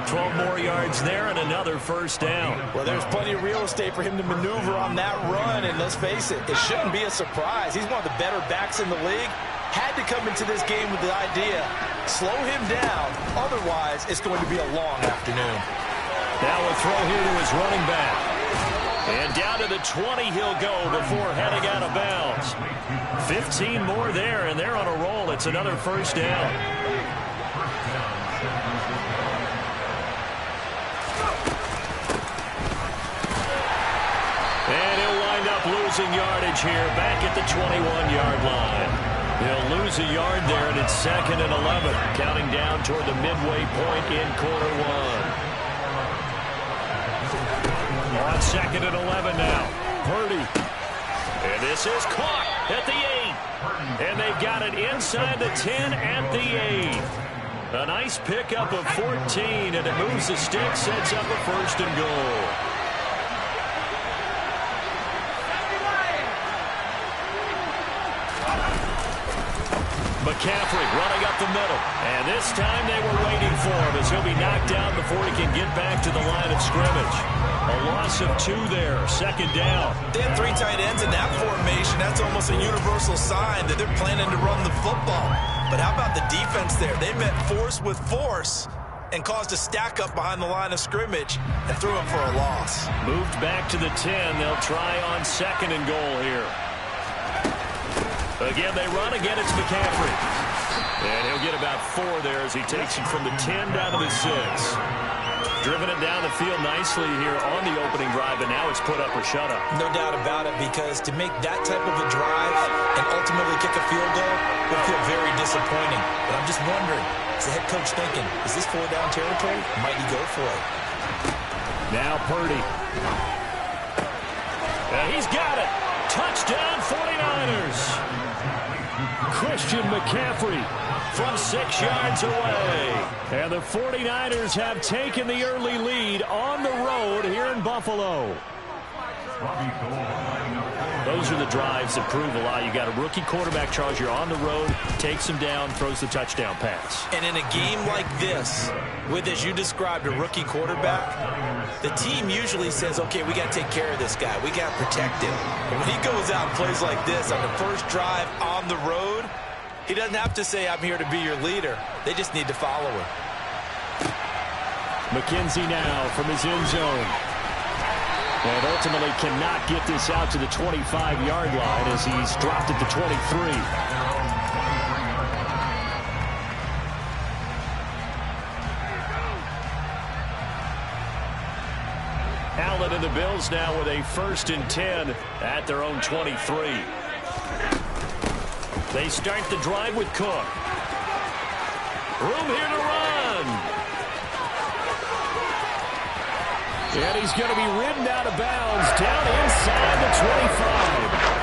12 more yards there and another first down. Well, there's plenty of real estate for him to maneuver on that run, and let's face it, it shouldn't be a surprise. He's one of the better backs in the league. Had to come into this game with the idea, slow him down, otherwise it's going to be a long afternoon. Now a throw here to his running back. And down to the 20 he'll go before heading out of bounds. 15 more there, and they're on a roll. It's another first down. And he'll wind up losing yardage here back at the 21-yard line. He'll lose a yard there, and it's 2nd and 11, counting down toward the midway point in quarter one. On 2nd and 11 now, Purdy. And this is caught at the 8. And they've got it inside the 10 at the 8. A nice pickup of 14, and it moves the stick, sets up a 1st and goal. McCaffrey running up the middle. And this time they were waiting for him as he'll be knocked down before he can get back to the line of scrimmage. A loss of 2 there, 2nd down. They have 3 tight ends in that formation. That's almost a universal sign that they're planning to run the football. But how about the defense there? They met force with force and caused a stack up behind the line of scrimmage and threw him for a loss. Moved back to the 10. They'll try on 2nd and goal here. Again, they run. Again, it's McCaffrey. And he'll get about 4 there as he takes it from the 10 down to the 6. Driven it down the field nicely here on the opening drive, and now it's put up or shut up. No doubt about it, because to make that type of a drive and ultimately kick a field goal would feel very disappointing. But I'm just wondering, is the head coach thinking, is this 4-down territory? Might he go for it? Now Purdy. He's got it. Touchdown 49ers. Christian McCaffrey from 6 yards away. And the 49ers have taken the early lead on the road here in Buffalo. Those are the drives that prove a lot. You got a rookie quarterback, Charles. You're on the road, takes him down, throws the touchdown pass. And in a game like this, with, as you described, a rookie quarterback, the team usually says, okay, we got to take care of this guy. We got to protect him. But when he goes out and plays like this on the first drive on the road, he doesn't have to say, I'm here to be your leader. They just need to follow him. McKenzie now from his end zone. And ultimately cannot get this out to the 25-yard line as he's dropped at the 23. Allen and the Bills now with a 1st and 10 at their own 23. They start the drive with Cook. Room here to run. And he's going to be ridden out of bounds down inside the 25.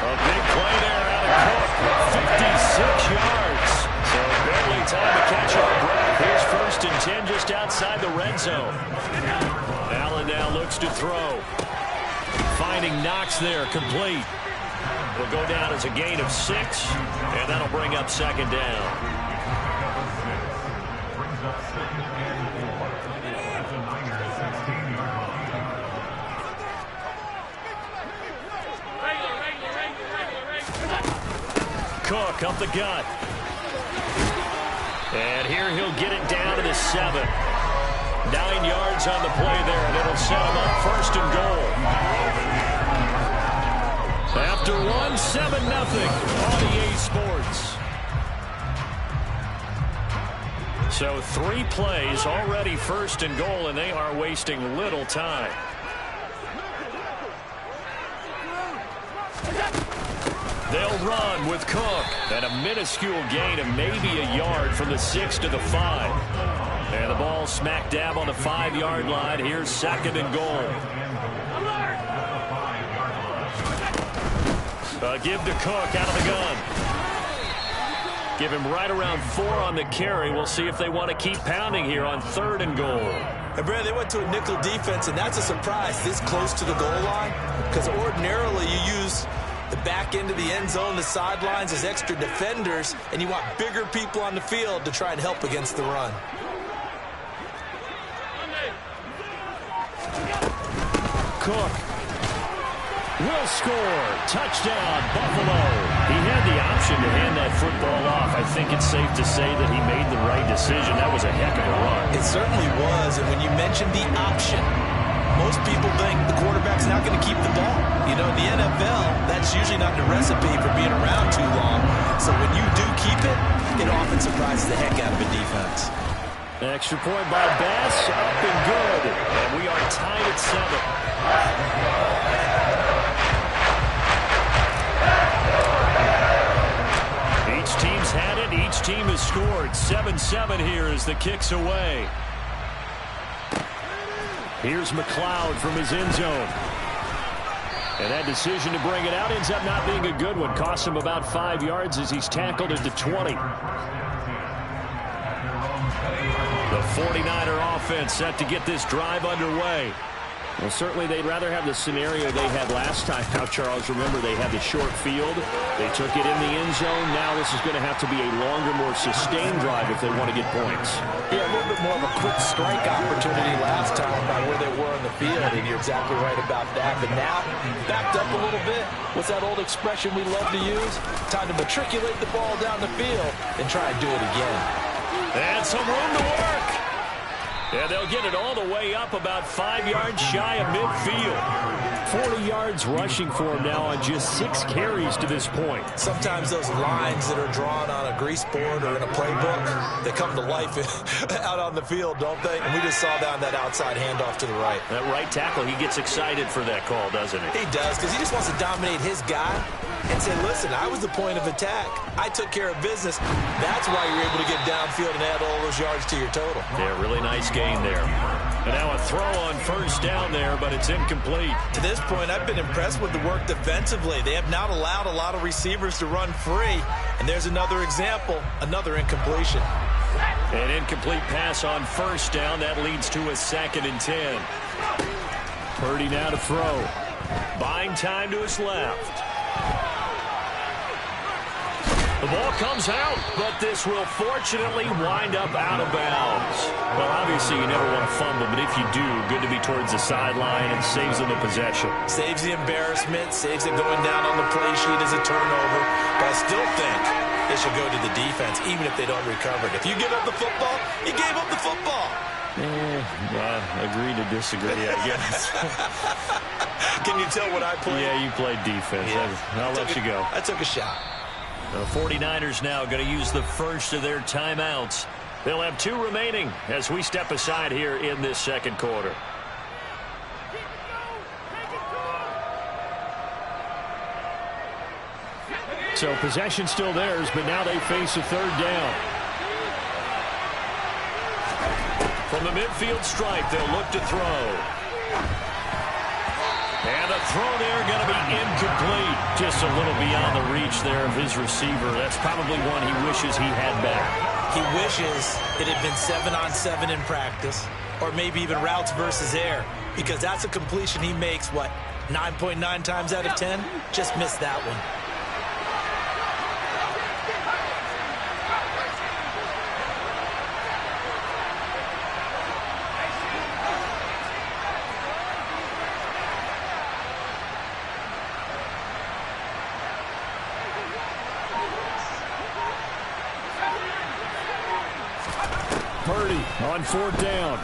A big play there out of Cook. 56 yards. So barely time to catch our breath. Here's 1st and 10 just outside the red zone. Allen now looks to throw. Finding Knox there, complete. Will go down as a gain of 6, and that'll bring up 2nd down. Cook up the gut. And here he'll get it down to the 7. 9 yards on the play there, and it'll set him up 1st and goal. After 1, 7-0 on EA Sports. So 3 plays already 1st and goal, and they are wasting little time. They'll run with Cook. And a minuscule gain of maybe a yard from the 6 to the 5. And the ball smack dab on the 5-yard line. Here's 2nd and goal. Give to Cook out of the gun. Give him right around 4 on the carry. We'll see if they want to keep pounding here on 3rd and goal. And Brad, they went to a nickel defense, and that's a surprise this close to the goal line, because ordinarily you use the back end of the end zone, the sidelines as extra defenders, and you want bigger people on the field to try and help against the run. Cook will score. Touchdown, Buffalo. He had the option to hand that football off. I think it's safe to say that he made the right decision. That was a heck of a run. It certainly was, and when you mentioned the option, most people think the quarterback's not going to keep the ball. You know, in the NFL, that's usually not the recipe for being around too long. So when you do keep it, it often surprises the heck out of a defense. Extra point by Bass, up and good. And we are tied at 7. Each team's had it. Each team has scored. 7-7 here as the kick's away. Here's McLeod from his end zone. And that decision to bring it out ends up not being a good one. Costs him about 5 yards as he's tackled at the 20. The 49er offense set to get this drive underway. Well, certainly they'd rather have the scenario they had last time. Now, Charles, remember, they had the short field. They took it in the end zone. Now this is going to have to be a longer, more sustained drive if they want to get points. Yeah, a little bit more of a quick strike opportunity last time by where they were on the field, and you're exactly right about that. But now, backed up a little bit. What's that old expression we love to use? Time to matriculate the ball down the field and try and do it again. And some room to work. Yeah, they'll get it all the way up about 5 yards shy of midfield. 40 yards rushing for him now on just 6 carries to this point. Sometimes those lines that are drawn on a grease board or in a playbook, they come to life out on the field, don't they? And we just saw down that outside handoff to the right. That right tackle, he gets excited for that call, doesn't he? He does, because he just wants to dominate his guy and say, listen, I was the point of attack. I took care of business. That's why you're able to get downfield and add all those yards to your total. Yeah, really nice gain there. And now a throw on first down there, but it's incomplete. To this point, I've been impressed with the work defensively. They have not allowed a lot of receivers to run free. And there's another example, another incompletion. An incomplete pass on first down. That leads to a 2nd and 10. Purdy now to throw. Buying time to his left. The ball comes out, but this will fortunately wind up out of bounds. Well, obviously you never want to fumble, but if you do, good to be towards the sideline and saves them the possession. Saves the embarrassment, saves it going down on the play sheet as a turnover. But I still think it should go to the defense, even if they don't recover it. If you give up the football, you gave up the football. Agree to disagree, I guess. Can you tell what I played? Yeah, you played defense. Yeah. I'll let you go. I took a shot. The 49ers now going to use the first of their timeouts. They'll have 2 remaining as we step aside here in this second quarter. So possession still theirs, but now they face a 3rd down. From the midfield stripe, they'll look to throw. And the throw there going to be incomplete. Just a little beyond the reach there of his receiver. That's probably one he wishes he had back. He wishes it had been 7-on-7 in practice, or maybe even routes versus air, because that's a completion he makes, 9.9 times out of 10? Just missed that one. Purdy on 4th down.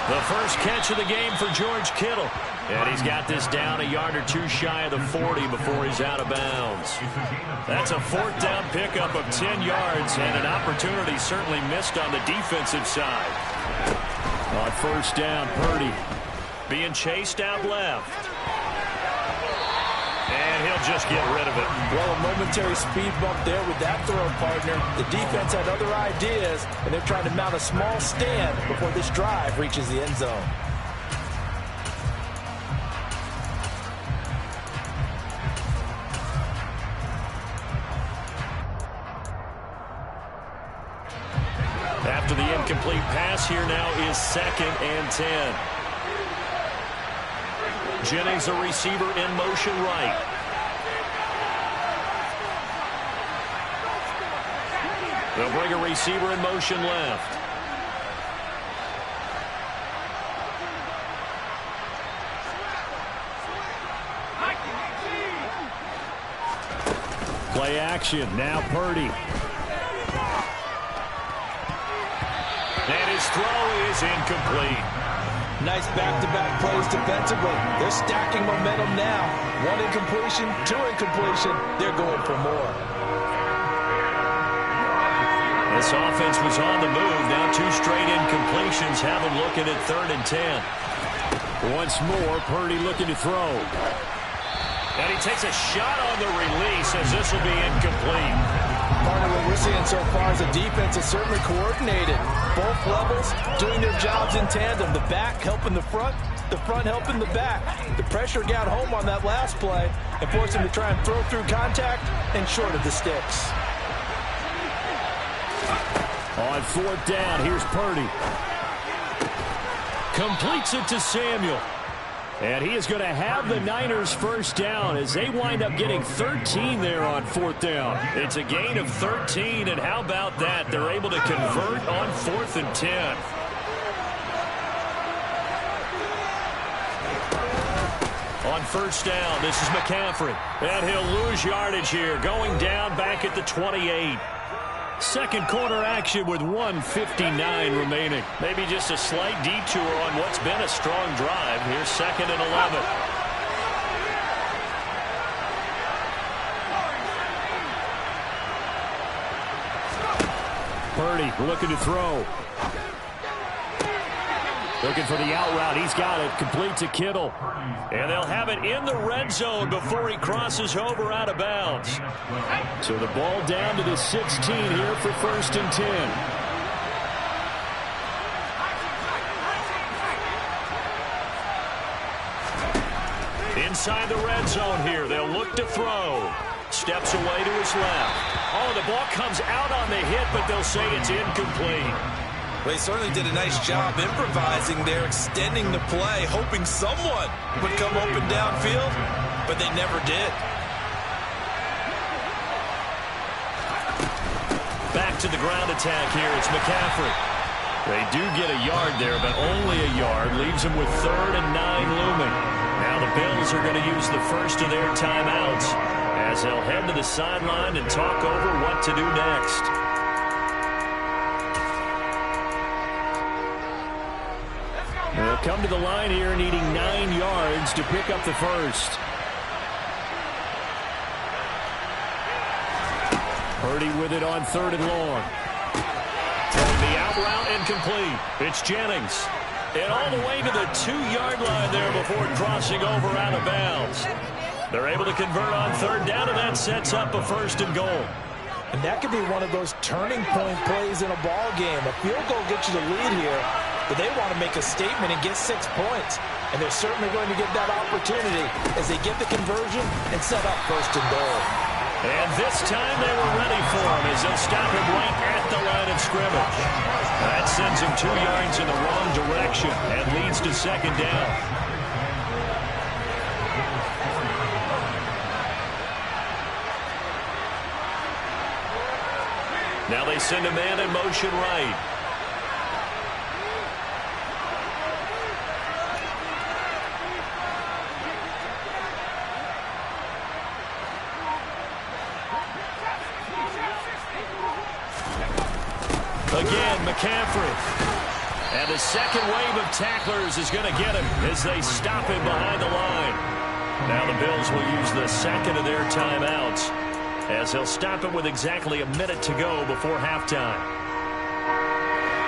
The first catch of the game for George Kittle. And he's got this down a yard or 2 shy of the 40 before he's out of bounds. That's a 4th down pickup of 10 yards and an opportunity certainly missed on the defensive side. On 1st down, Purdy being chased out left. And he'll just get rid of it. Well, a momentary speed bump there with that throw, partner. The defense had other ideas, and they're trying to mount a small stand before this drive reaches the end zone. After the incomplete pass, here now is 2nd and 10. Jennings, a receiver in motion right. They'll bring a receiver in motion left. Play action. Now Purdy. And his throw is incomplete. Nice back-to-back plays defensively. They're stacking momentum now. 1 incompletion, 2 incompletion. They're going for more. This offense was on the move. Now 2 straight incompletions have them looking at 3rd and 10. Once more, Purdy looking to throw. And he takes a shot on the release as this will be incomplete. Part of what we're seeing so far is the defense is certainly coordinated. Both levels doing their jobs in tandem. The back helping the front helping the back. The pressure got home on that last play and forced him to try and throw through contact and short of the sticks. On 4th down, here's Purdy. Completes it to Samuel. And he is going to have the Niners first down as they wind up getting 13 there on 4th down. It's a gain of 13, and how about that? They're able to convert on 4th and 10. On 1st down, this is McCaffrey. And he'll lose yardage here, going down back at the 28. Second quarter action with 1:59 remaining. Maybe just a slight detour on what's been a strong drive. Here's 2nd and 11. Purdy looking to throw. Looking for the out route. He's got it. Complete to Kittle. And they'll have it in the red zone before he crosses over out of bounds. So the ball down to the 16 here for 1st and 10. Inside the red zone here. They'll look to throw. Steps away to his left. Oh, the ball comes out on the hit, but they'll say it's incomplete. Well, he certainly did a nice job improvising there, extending the play, hoping someone would come open downfield, but they never did. Back to the ground attack here. It's McCaffrey. They do get a yard there, but only a yard. Leaves them with 3rd and 9 looming. Now the Bills are going to use the first of their timeouts as they'll head to the sideline and talk over what to do next. They'll come to the line here needing 9 yards to pick up the first. Purdy with it on 3rd and long. Throwing the out route incomplete. It's Jennings. And all the way to the 2-yard line there before crossing over out of bounds. They're able to convert on 3rd down, and that sets up a 1st and goal. And that could be one of those turning point plays in a ball game. A field goal gets you the lead here, but they want to make a statement and get 6 points. And they're certainly going to get that opportunity as they get the conversion and set up 1st and goal. And this time they were ready for him as they'll stop him right at the line of scrimmage. That sends him 2 yards in the wrong direction and leads to 2nd down. Now they send a man in motion right. Again, McCaffrey. And the second wave of tacklers is going to get him as they stop him behind the line. Now the Bills will use the second of their timeouts as they'll stop it with exactly a minute to go before halftime.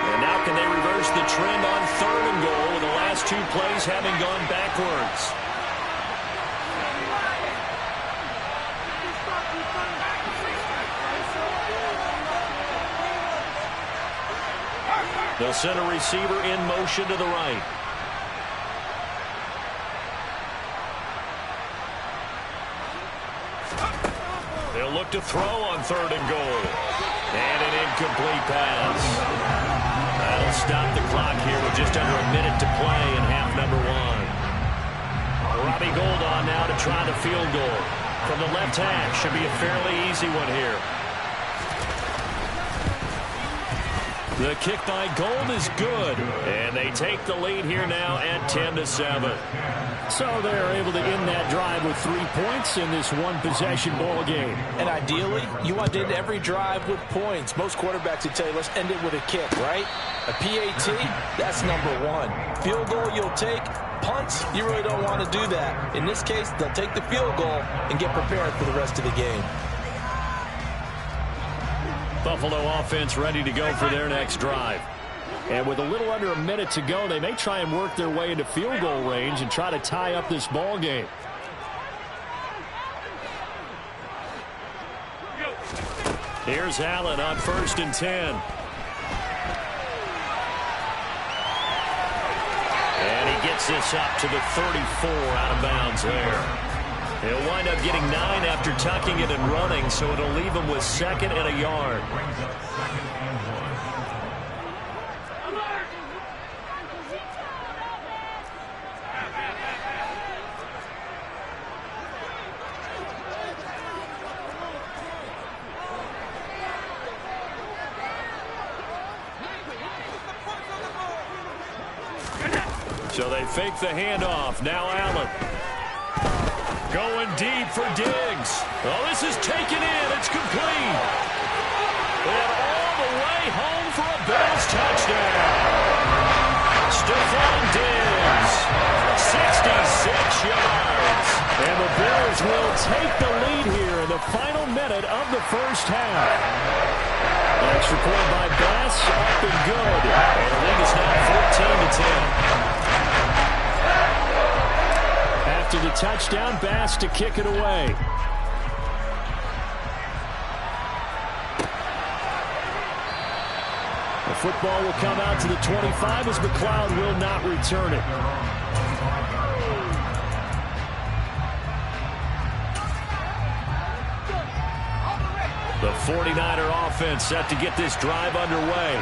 And now can they reverse the trend on 3rd and goal with the last 2 plays having gone backwards? They'll send a receiver in motion to the right. They'll look to throw on 3rd and goal. And an incomplete pass. That'll stop the clock here with just under a minute to play in half number 1. Robbie Gould on now to try the field goal. From the left hash, should be a fairly easy one here. The kick by Gould is good. And they take the lead here now at 10-7. So they're able to end that drive with 3 points in this one-possession ball game. And ideally, you want to end every drive with points. Most quarterbacks would tell you, let's end it with a kick, right? A PAT, that's number one. Field goal you'll take. Punts, you really don't want to do that. In this case, they'll take the field goal and get prepared for the rest of the game. Buffalo offense ready to go for their next drive. And with a little under a minute to go, they may try and work their way into field goal range and try to tie up this ball game. Here's Allen on 1st and 10. And he gets this up to the 34 out of bounds there. He'll wind up getting 9 after tucking it and running, so it'll leave him with 2nd and a yard. So they fake the handoff. Now Allen. Going deep for Diggs. Oh, this is taken in. It's complete. And all the way home for a Bills touchdown. Stephon Diggs. 66 yards. And the Bills will take the lead here in the final minute of the first half. Extra point by Bass, up and good. And the lead is now 14-10. After the touchdown, Bass to kick it away. The football will come out to the 25 as McLeod will not return it. The 49er offense set to get this drive underway.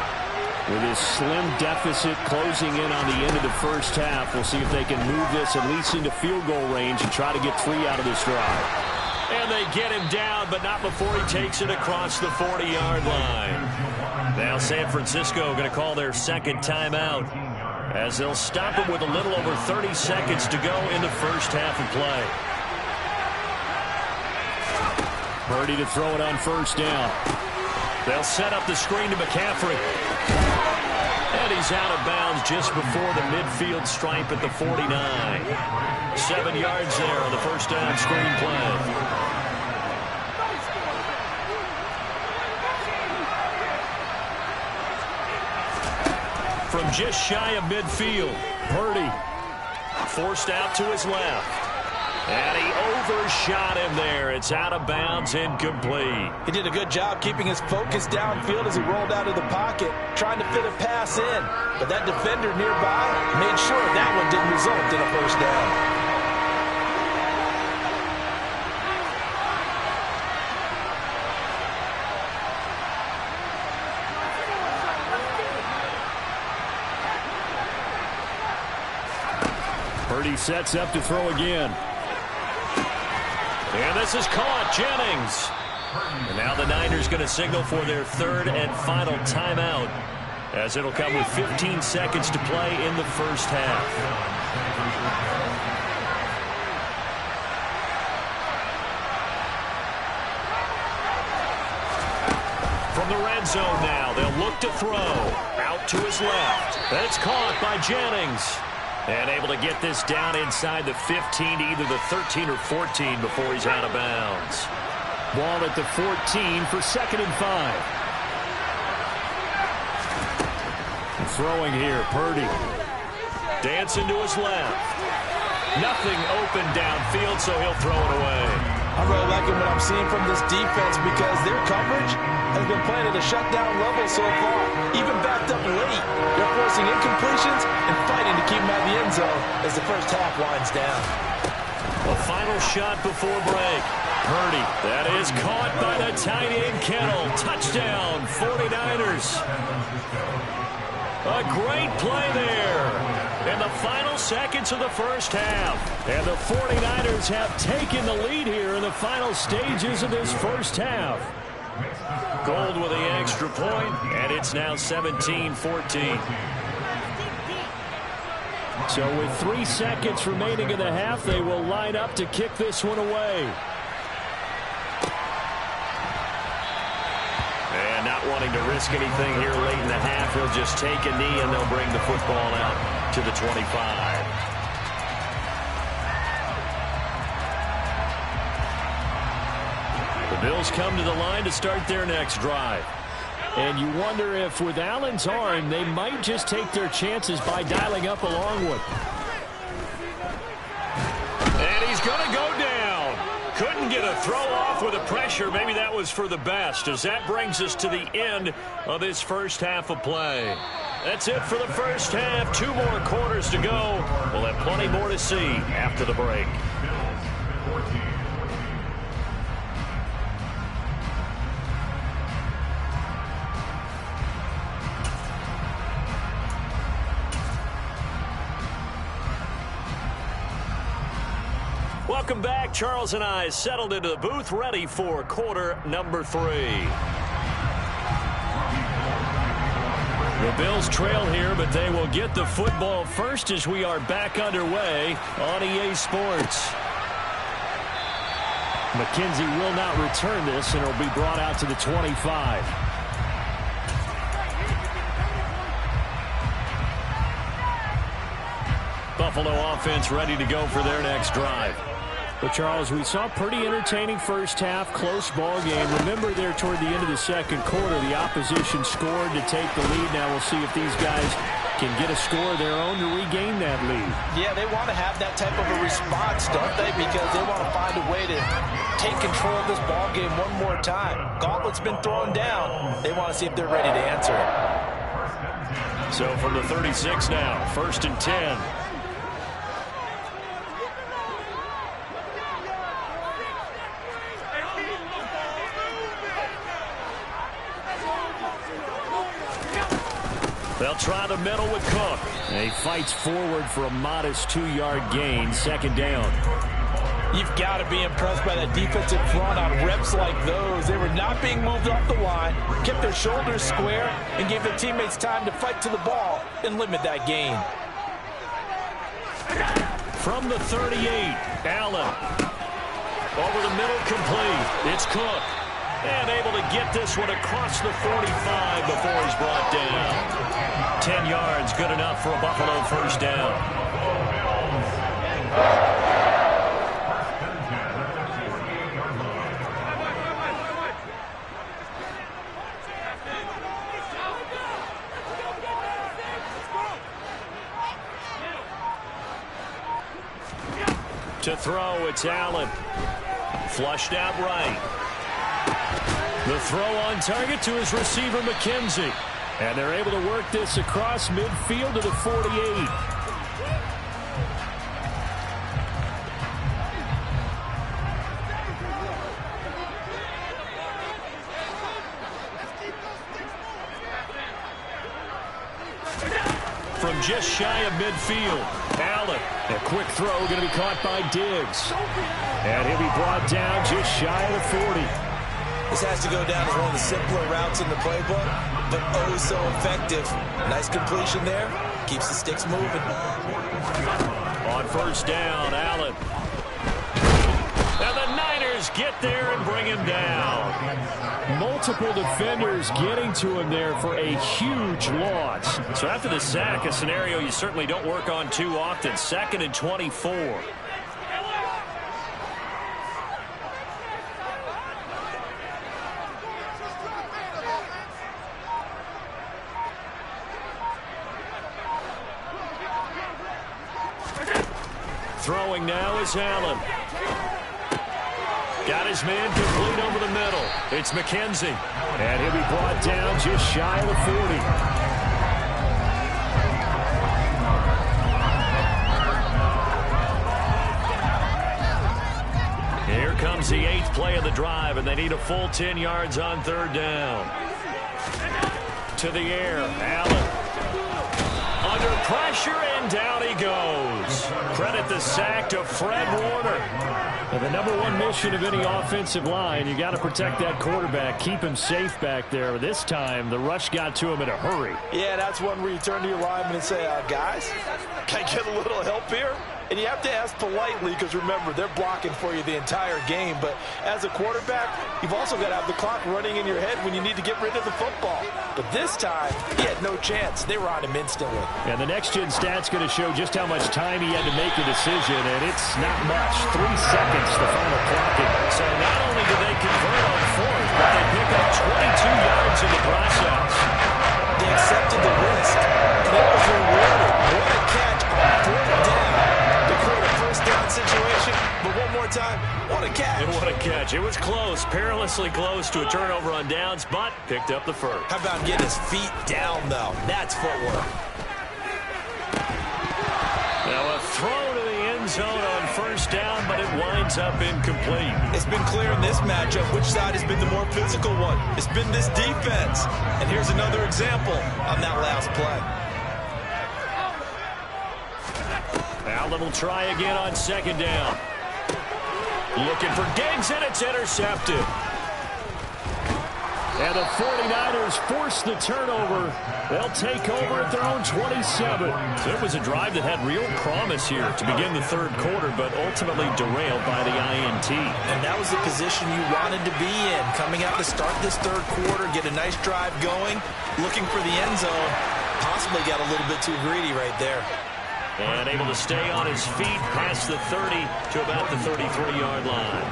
With his slim deficit closing in on the end of the first half, we'll see if they can move this at least into field goal range and try to get 3 out of this drive. And they get him down, but not before he takes it across the 40-yard line. Now San Francisco going to call their 2nd timeout as they'll stop it with a little over 30 seconds to go in the first half of play. Purdy to throw it on 1st down. They'll set up the screen to McCaffrey. And he's out of bounds just before the midfield stripe at the 49. 7 yards there on the 1st down screen play. From just shy of midfield, Purdy forced out to his left. And he overshot him there. It's out of bounds, incomplete. He did a good job keeping his focus downfield as he rolled out of the pocket, trying to fit a pass in. But that defender nearby made sure that one didn't result in a 1st down. Purdy sets up to throw again. And this is caught. Jennings. And now the Niners going to signal for their 3rd and final timeout, as it'll come with 15 seconds to play in the first half. From the red zone now, they'll look to throw. Out to his left. That's caught by Jennings. And able to get this down inside the 15 to either the 13 or 14 before he's out of bounds. Ball at the 14 for 2nd and 5. Throwing here, Purdy. Dancing to his left. Nothing open downfield, so he'll throw it away. I'm really liking what I'm seeing from this defense because their coverage has been playing at a shutdown level so far. Even backed up late, they're forcing incompletions and fighting to keep them out of the end zone as the first half winds down. A final shot before break. Purdy, that is caught by the tight end Kittle. Touchdown, 49ers. A great play there in the final seconds of the first half. And the 49ers have taken the lead here in the final stages of this first half. Gold with the extra point, and it's now 17-14. So with 3 seconds remaining in the half, they will line up to kick this one away. And not wanting to risk anything here late in the half, he'll just take a knee and they'll bring the football out to the 25. The Bills come to the line to start their next drive. And you wonder if with Allen's arm, they might just take their chances by dialing up a long one. And he's going to go down. Couldn't get a throw off with the pressure. Maybe that was for the best, as that brings us to the end of this first half of play. That's it for the first half. 2 more quarters to go. We'll have plenty more to see after the break. Welcome back. Charles and I settled into the booth, ready for quarter number 3. The Bills trail here, but they will get the football first as we are back underway on EA Sports. McKenzie will not return this, and it'll be brought out to the 25. Buffalo offense ready to go for their next drive. But, Charles, we saw a pretty entertaining first half, close ball game. Remember there toward the end of the second quarter, the opposition scored to take the lead. Now we'll see if these guys can get a score of their own to regain that lead. Yeah, they want to have that type of a response, don't they? Because they want to find a way to take control of this ball game one more time. Gauntlet's been thrown down. They want to see if they're ready to answer it. So from the 36 now, 1st and 10. They'll try the middle with Cook. And he fights forward for a modest 2-yard gain, 2nd down. You've got to be impressed by that defensive front on reps like those. They were not being moved off the line, kept their shoulders square, and gave their teammates time to fight to the ball and limit that gain. From the 38, Allen. Over the middle, complete. It's Cook. And able to get this one across the 45 before he's brought down. 10 yards, good enough for a Buffalo first down. To throw, it's Allen. Flushed out right. The throw on target to his receiver, McKenzie. And they're able to work this across midfield to the 48. From just shy of midfield, Allen. A quick throw going to be caught by Diggs. And he'll be brought down just shy of the 40. This has to go down as one of the simpler routes in the playbook, but oh so effective. Nice completion there. Keeps the sticks moving. On first down, Allen. And the Niners get there and bring him down. Multiple defenders getting to him there for a huge loss. So after the sack, a scenario you certainly don't work on too often. 2nd and 24. Throwing now is Allen. Got his man complete over the middle. It's McKenzie. And he'll be brought down just shy of the 40. Here comes the 8th play of the drive, and they need a full 10 yards on 3rd down. To the air, Allen. Under pressure, and down he goes. Credit the sack to Fred Warner. And the #1 mission of any offensive line, you got to protect that quarterback, keep him safe back there. This time, the rush got to him in a hurry. Yeah, that's one where you turn to your lineman and say, guys, Can I get a little help here? And you have to ask politely because, remember, they're blocking for you the entire game. But as a quarterback, you've also got to have the clock running in your head when you need to get rid of the football. But this time, he had no chance. They were on him instantly. And the next-gen stat's going to show just how much time he had to make a decision, and it's not much. 3 seconds, the final clocking. So not only do they convert on fourth, but they pick up 22 yards in the process. They accepted the risk, and it was rewarded. What a catch on fourth down to create a first down situation. But one more time, what a catch. And what a catch. It was close, perilously close to a turnover on downs, but picked up the first. How about getting his feet down, though? That's footwork. Now a throw to the end zone on first down, but it winds up incomplete. It's been clear in this matchup which side has been the more physical one. It's been this defense. And here's another example on that last play. Allen will try again on second down. Looking for Diggs, and it's intercepted. And the 49ers force the turnover. They'll take over at their own 27. So it was a drive that had real promise here to begin the third quarter, but ultimately derailed by the INT. And that was the position you wanted to be in. Coming out to start this third quarter, get a nice drive going, looking for the end zone. Possibly got a little bit too greedy right there. And able to stay on his feet past the 30 to about the 33-yard line.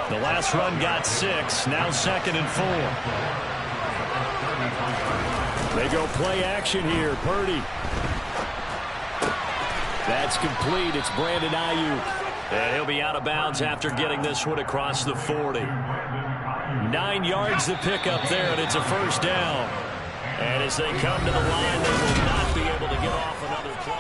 The last run got 6. Now 2nd and 4. They go play action here. Purdy. That's complete. It's Brandon Ayuk. And he'll be out of bounds after getting this one across the 40. 9 yards to pick up there, and it's a first down. And as they come to the line, they will not be able to get off another play.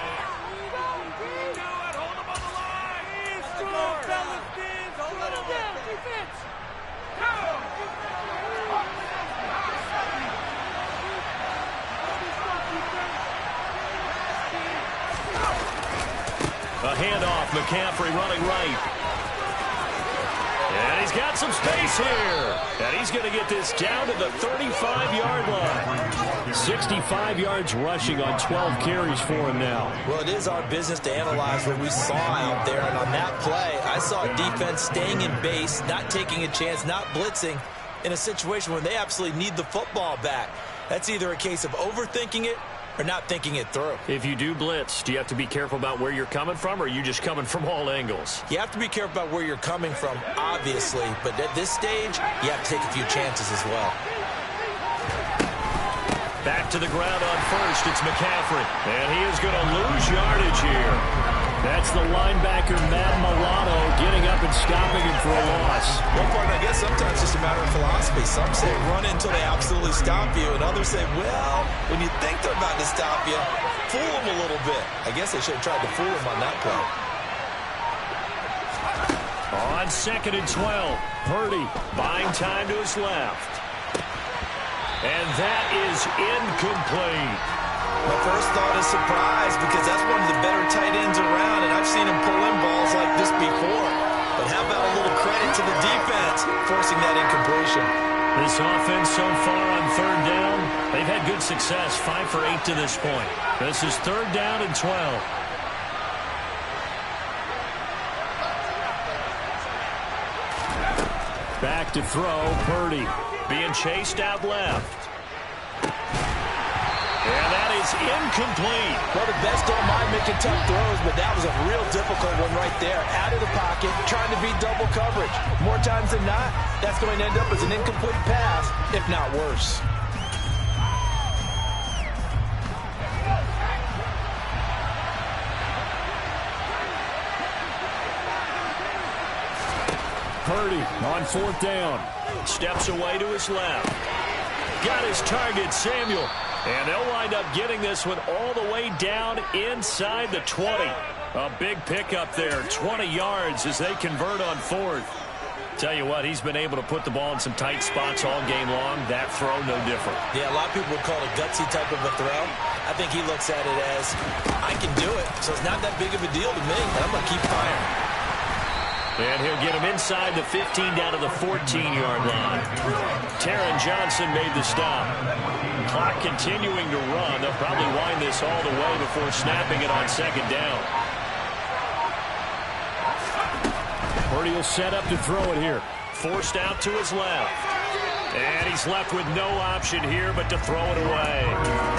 A handoff, McCaffrey running right. And he's got some space here. And he's going to get this down to the 35-yard line. 65 yards rushing on 12 carries for him now. Well, it is our business to analyze what we saw out there. And on that play, I saw a defense staying in base, not taking a chance, not blitzing in a situation where they absolutely need the football back. That's either a case of overthinking it or not thinking it through. If you do blitz, do you have to be careful about where you're coming from, or are you just coming from all angles? You have to be careful about where you're coming from, obviously, but at this stage, you have to take a few chances as well. Back to the ground on first, it's McCaffrey. And he is going to lose yardage here. That's the linebacker, Matt Milano, getting up and stopping him for a loss. One part, I guess sometimes it's just a matter of philosophy. Some say run until they absolutely stop you, and others say, well, when you think they're about to stop you, fool them a little bit. I guess they should have tried to fool him on that play. On 2nd and 12, Purdy buying time to his left. And that is incomplete. My first thought is surprise, because that's one of the better tight ends around, and I've seen him pull in balls like this before. But how about a little credit to the defense forcing that incompletion? This offense so far on 3rd down, they've had good success, 5 for 8 to this point. This is 3rd down and 12. Back to throw, Purdy. Being chased out left. And that is incomplete. Well, the best don't mind making tough throws, but that was a real difficult one right there. Out of the pocket, trying to beat double coverage. More times than not, that's going to end up as an incomplete pass, if not worse. Purdy on 4th down. Steps away to his left. Got his target, Samuel. And they'll wind up getting this one all the way down inside the 20. A big pickup there, 20 yards as they convert on 4th. Tell you what, he's been able to put the ball in some tight spots all game long. That throw, no different. Yeah, a lot of people would call it a gutsy type of a throw. I think he looks at it as, I can do it, so it's not that big of a deal to me, and I'm going to keep firing. And he'll get him inside the 15 down to the 14-yard line. Taron Johnson made the stop. Clock continuing to run. They'll probably wind this all the way before snapping it on second down. Purdy will set up to throw it here. Forced out to his left. And he's left with no option here but to throw it away.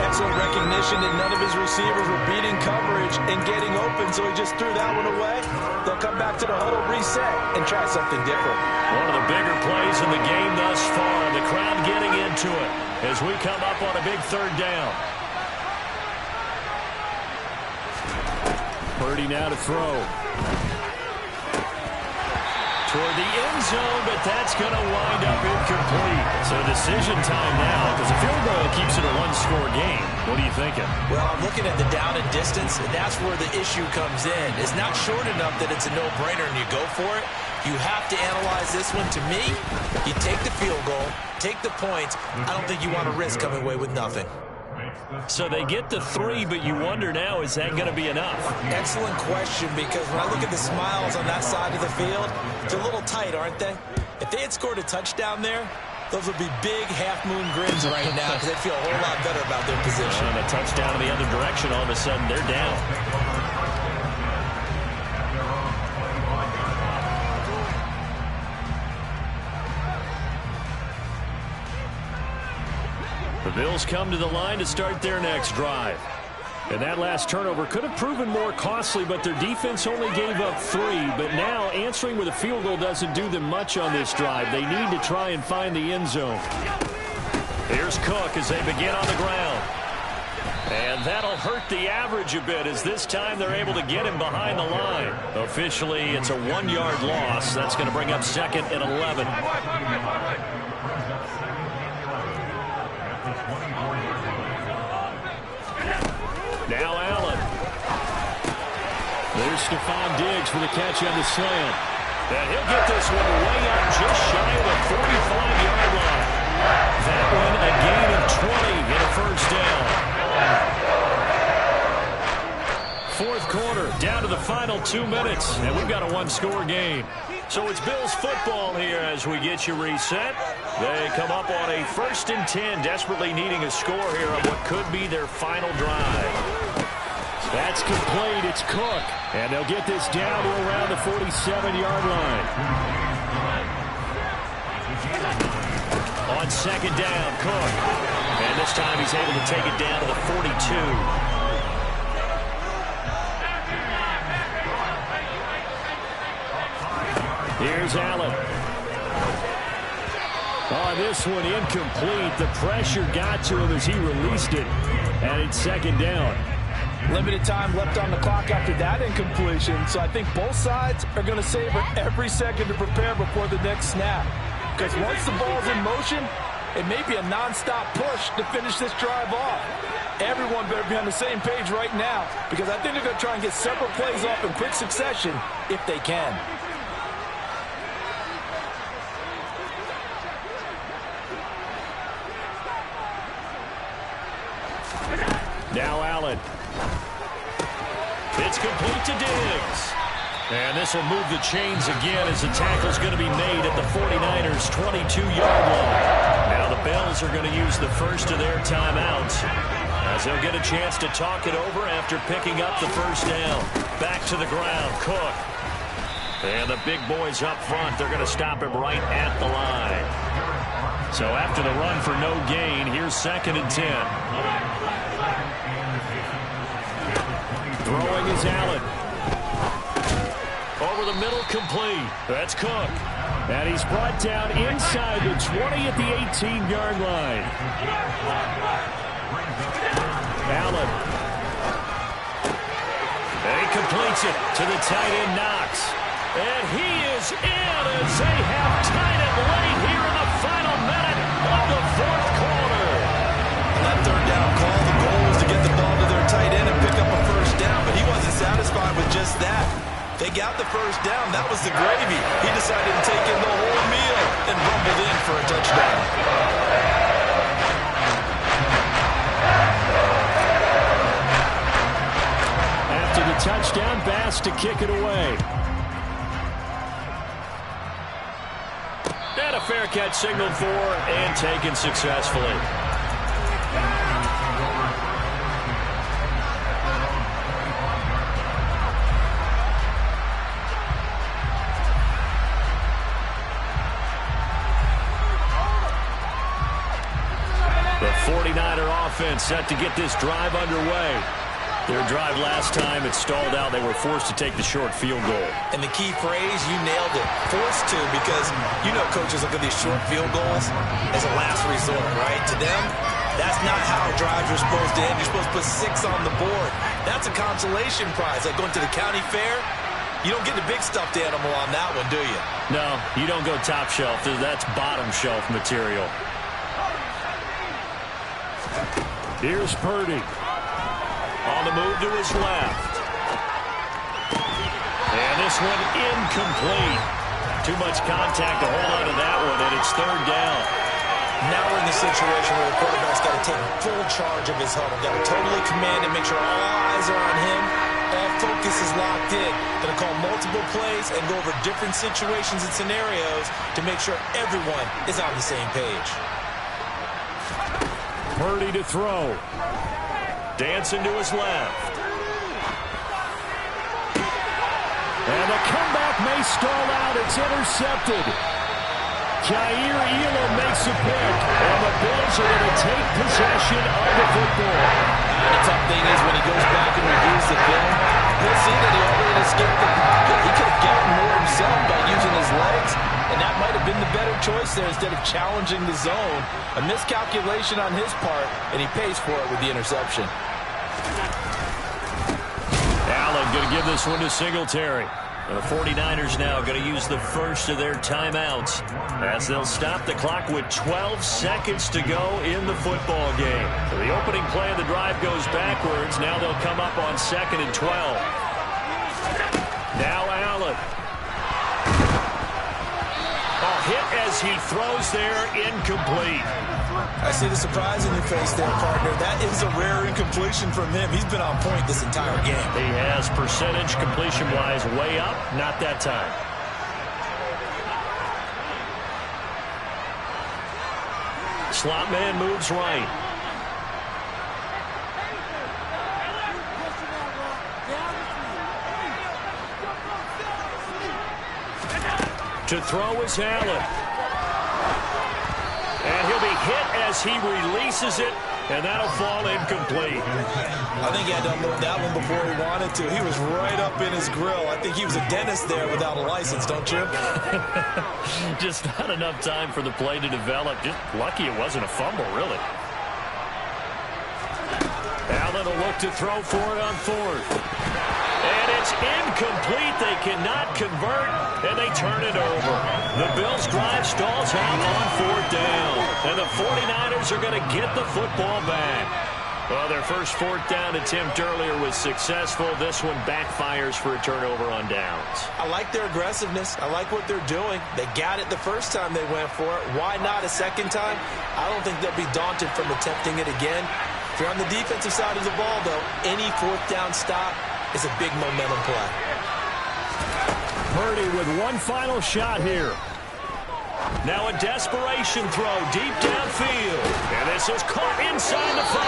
Excellent recognition that none of his receivers were beating coverage and getting open, so he just threw that one away. They'll come back to the huddle, reset, and try something different. One of the bigger plays in the game thus far. The crowd getting into it as we come up on a big third down. Purdy now to throw. Toward the end zone, but that's going to wind up incomplete. So decision time now, because a field goal keeps it a one-score game. What are you thinking? Well, I'm looking at the down and distance, and that's where the issue comes in. It's not short enough that it's a no-brainer and you go for it. You have to analyze this one. To me, you take the field goal, take the points. I don't think you want to risk coming away with nothing. So they get the 3, but you wonder now, is that going to be enough? Excellent question, because when I look at the smiles on that side of the field, they're a little tight, aren't they? If they had scored a touchdown there, those would be big half-moon grins right now because they'd feel a whole lot better about their position. And a touchdown in the other direction, all of a sudden they're down. The Bills come to the line to start their next drive. And that last turnover could have proven more costly, but their defense only gave up 3. But now answering with a field goal doesn't do them much on this drive. They need to try and find the end zone. Here's Cook as they begin on the ground. And that'll hurt the average a bit as this time they're able to get him behind the line. Officially, it's a 1-yard loss. That's going to bring up 2nd and 11. Now Allen. There's Stephon Diggs for the catch on the slant. And he'll get this one way up just shy of the 45-yard line. That one a gain of 20 and a first down. Fourth quarter, down to the final 2 minutes, and we've got a one-score game. So it's Bills football here as we get you reset. They come up on a 1st and 10, desperately needing a score here on what could be their final drive. That's complete. It's Cook. And they'll get this down to around the 47-yard line. On 2nd down, Cook. And this time he's able to take it down to the 42. Here's Allen. On this one, incomplete. The pressure got to him as he released it. And it's 2nd down. Limited time left on the clock after that incompletion, so I think both sides are going to savor every second to prepare before the next snap. Because once the ball's in motion, it may be a non-stop push to finish this drive off. Everyone better be on the same page right now, because I think they're going to try and get several plays off in quick succession if they can. Now Allen. It's complete to Diggs. And this will move the chains again as the tackle's going to be made at the 49ers' 22-yard line. Now the Bills are going to use the first of their timeouts as they'll get a chance to talk it over after picking up the first down. Back to the ground, Cook. And the big boys up front, they're going to stop him right at the line. So after the run for no gain, here's 2nd and 10. Throwing is Allen. Over the middle, complete. That's Cook. And he's brought down inside the 20 at the 18-yard line. Allen. And he completes it to the tight end, Knox. And he is in as they have tied it late here in the final minute of the fourth quarter. On that third down call, the goal was to get the ball to their tight end and pick up a first down, but he wasn't satisfied with just that. They got the first down. That was the gravy. He decided to take in the whole meal and rumbled in for a touchdown. After the touchdown, Bass to kick it away. Bearcat signaled for and taken successfully. The 49er offense set to get this drive underway. Their drive last time, it stalled out. They were forced to take the short field goal. And the key phrase, you nailed it, forced to, because you know coaches look at these short field goals as a last resort, right? To them, that's not how drives are supposed to end. You're supposed to put 6 on the board. That's a consolation prize. Like going to the county fair, you don't get the big stuffed animal on that one, do you? No, you don't go top shelf. That's bottom shelf material. Here's Purdy. On the move to his left. And this one incomplete. Too much contact to hold on to that one, and it's 3rd down. Now we're in the situation where the quarterback's got to take full charge of his huddle. Got to totally command and make sure all eyes are on him. All focus is locked in. Going to call multiple plays and go over different situations and scenarios to make sure everyone is on the same page. Purdy to throw. Dancing to his left. And the comeback may stall out. It's intercepted. Jair Elam makes a pick. And the Bills are going to take possession of the football. The tough thing is when he goes back and reviews the film, he'll see that he already escaped the pocket. He could have gotten more himself by using his legs, and that might have been the better choice there instead of challenging the zone. A miscalculation on his part, and he pays for it with the interception. Allen going to give this one to Singletary. And the 49ers now going to use the first of their timeouts as they'll stop the clock with 12 seconds to go in the football game. So the opening play of the drive goes backwards. Now they'll come up on 2nd and 12. Now Allen. Hit as he throws there, incomplete. I see the surprise in your face there, partner. That is a rare incompletion from him. He's been on point this entire game. He has percentage completion-wise way up, not that time. Slot man moves right. To throw is Allen. And he'll be hit as he releases it, and that'll fall incomplete. I think he had to unload that one before he wanted to. He was right up in his grill. I think he was a dentist there without a license, don't you? Just not enough time for the play to develop. Just lucky it wasn't a fumble, really. Allen will look to throw for it on 4th. And it's incomplete. They cannot convert, and they turn it over. The Bills' drive stalls out on 4th down. And the 49ers are going to get the football back. Well, their first 4th down attempt earlier was successful. This one backfires for a turnover on downs. I like their aggressiveness. I like what they're doing. They got it the first time they went for it. Why not a second time? I don't think they'll be daunted from attempting it again. If you're on the defensive side of the ball, though, any 4th down stop is a big momentum play. Purdy with one final shot here. Now a desperation throw deep downfield. And this is caught inside the 5.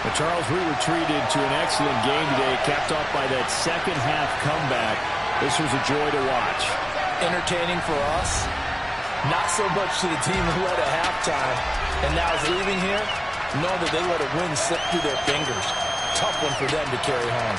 Well, Charles, we were treated to an excellent game today, capped off by that second half comeback. This was a joy to watch. Entertaining for us. Not so much to the team who led at halftime and now is leaving here. Know that they let a win slip through their fingers. Tough one for them to carry home.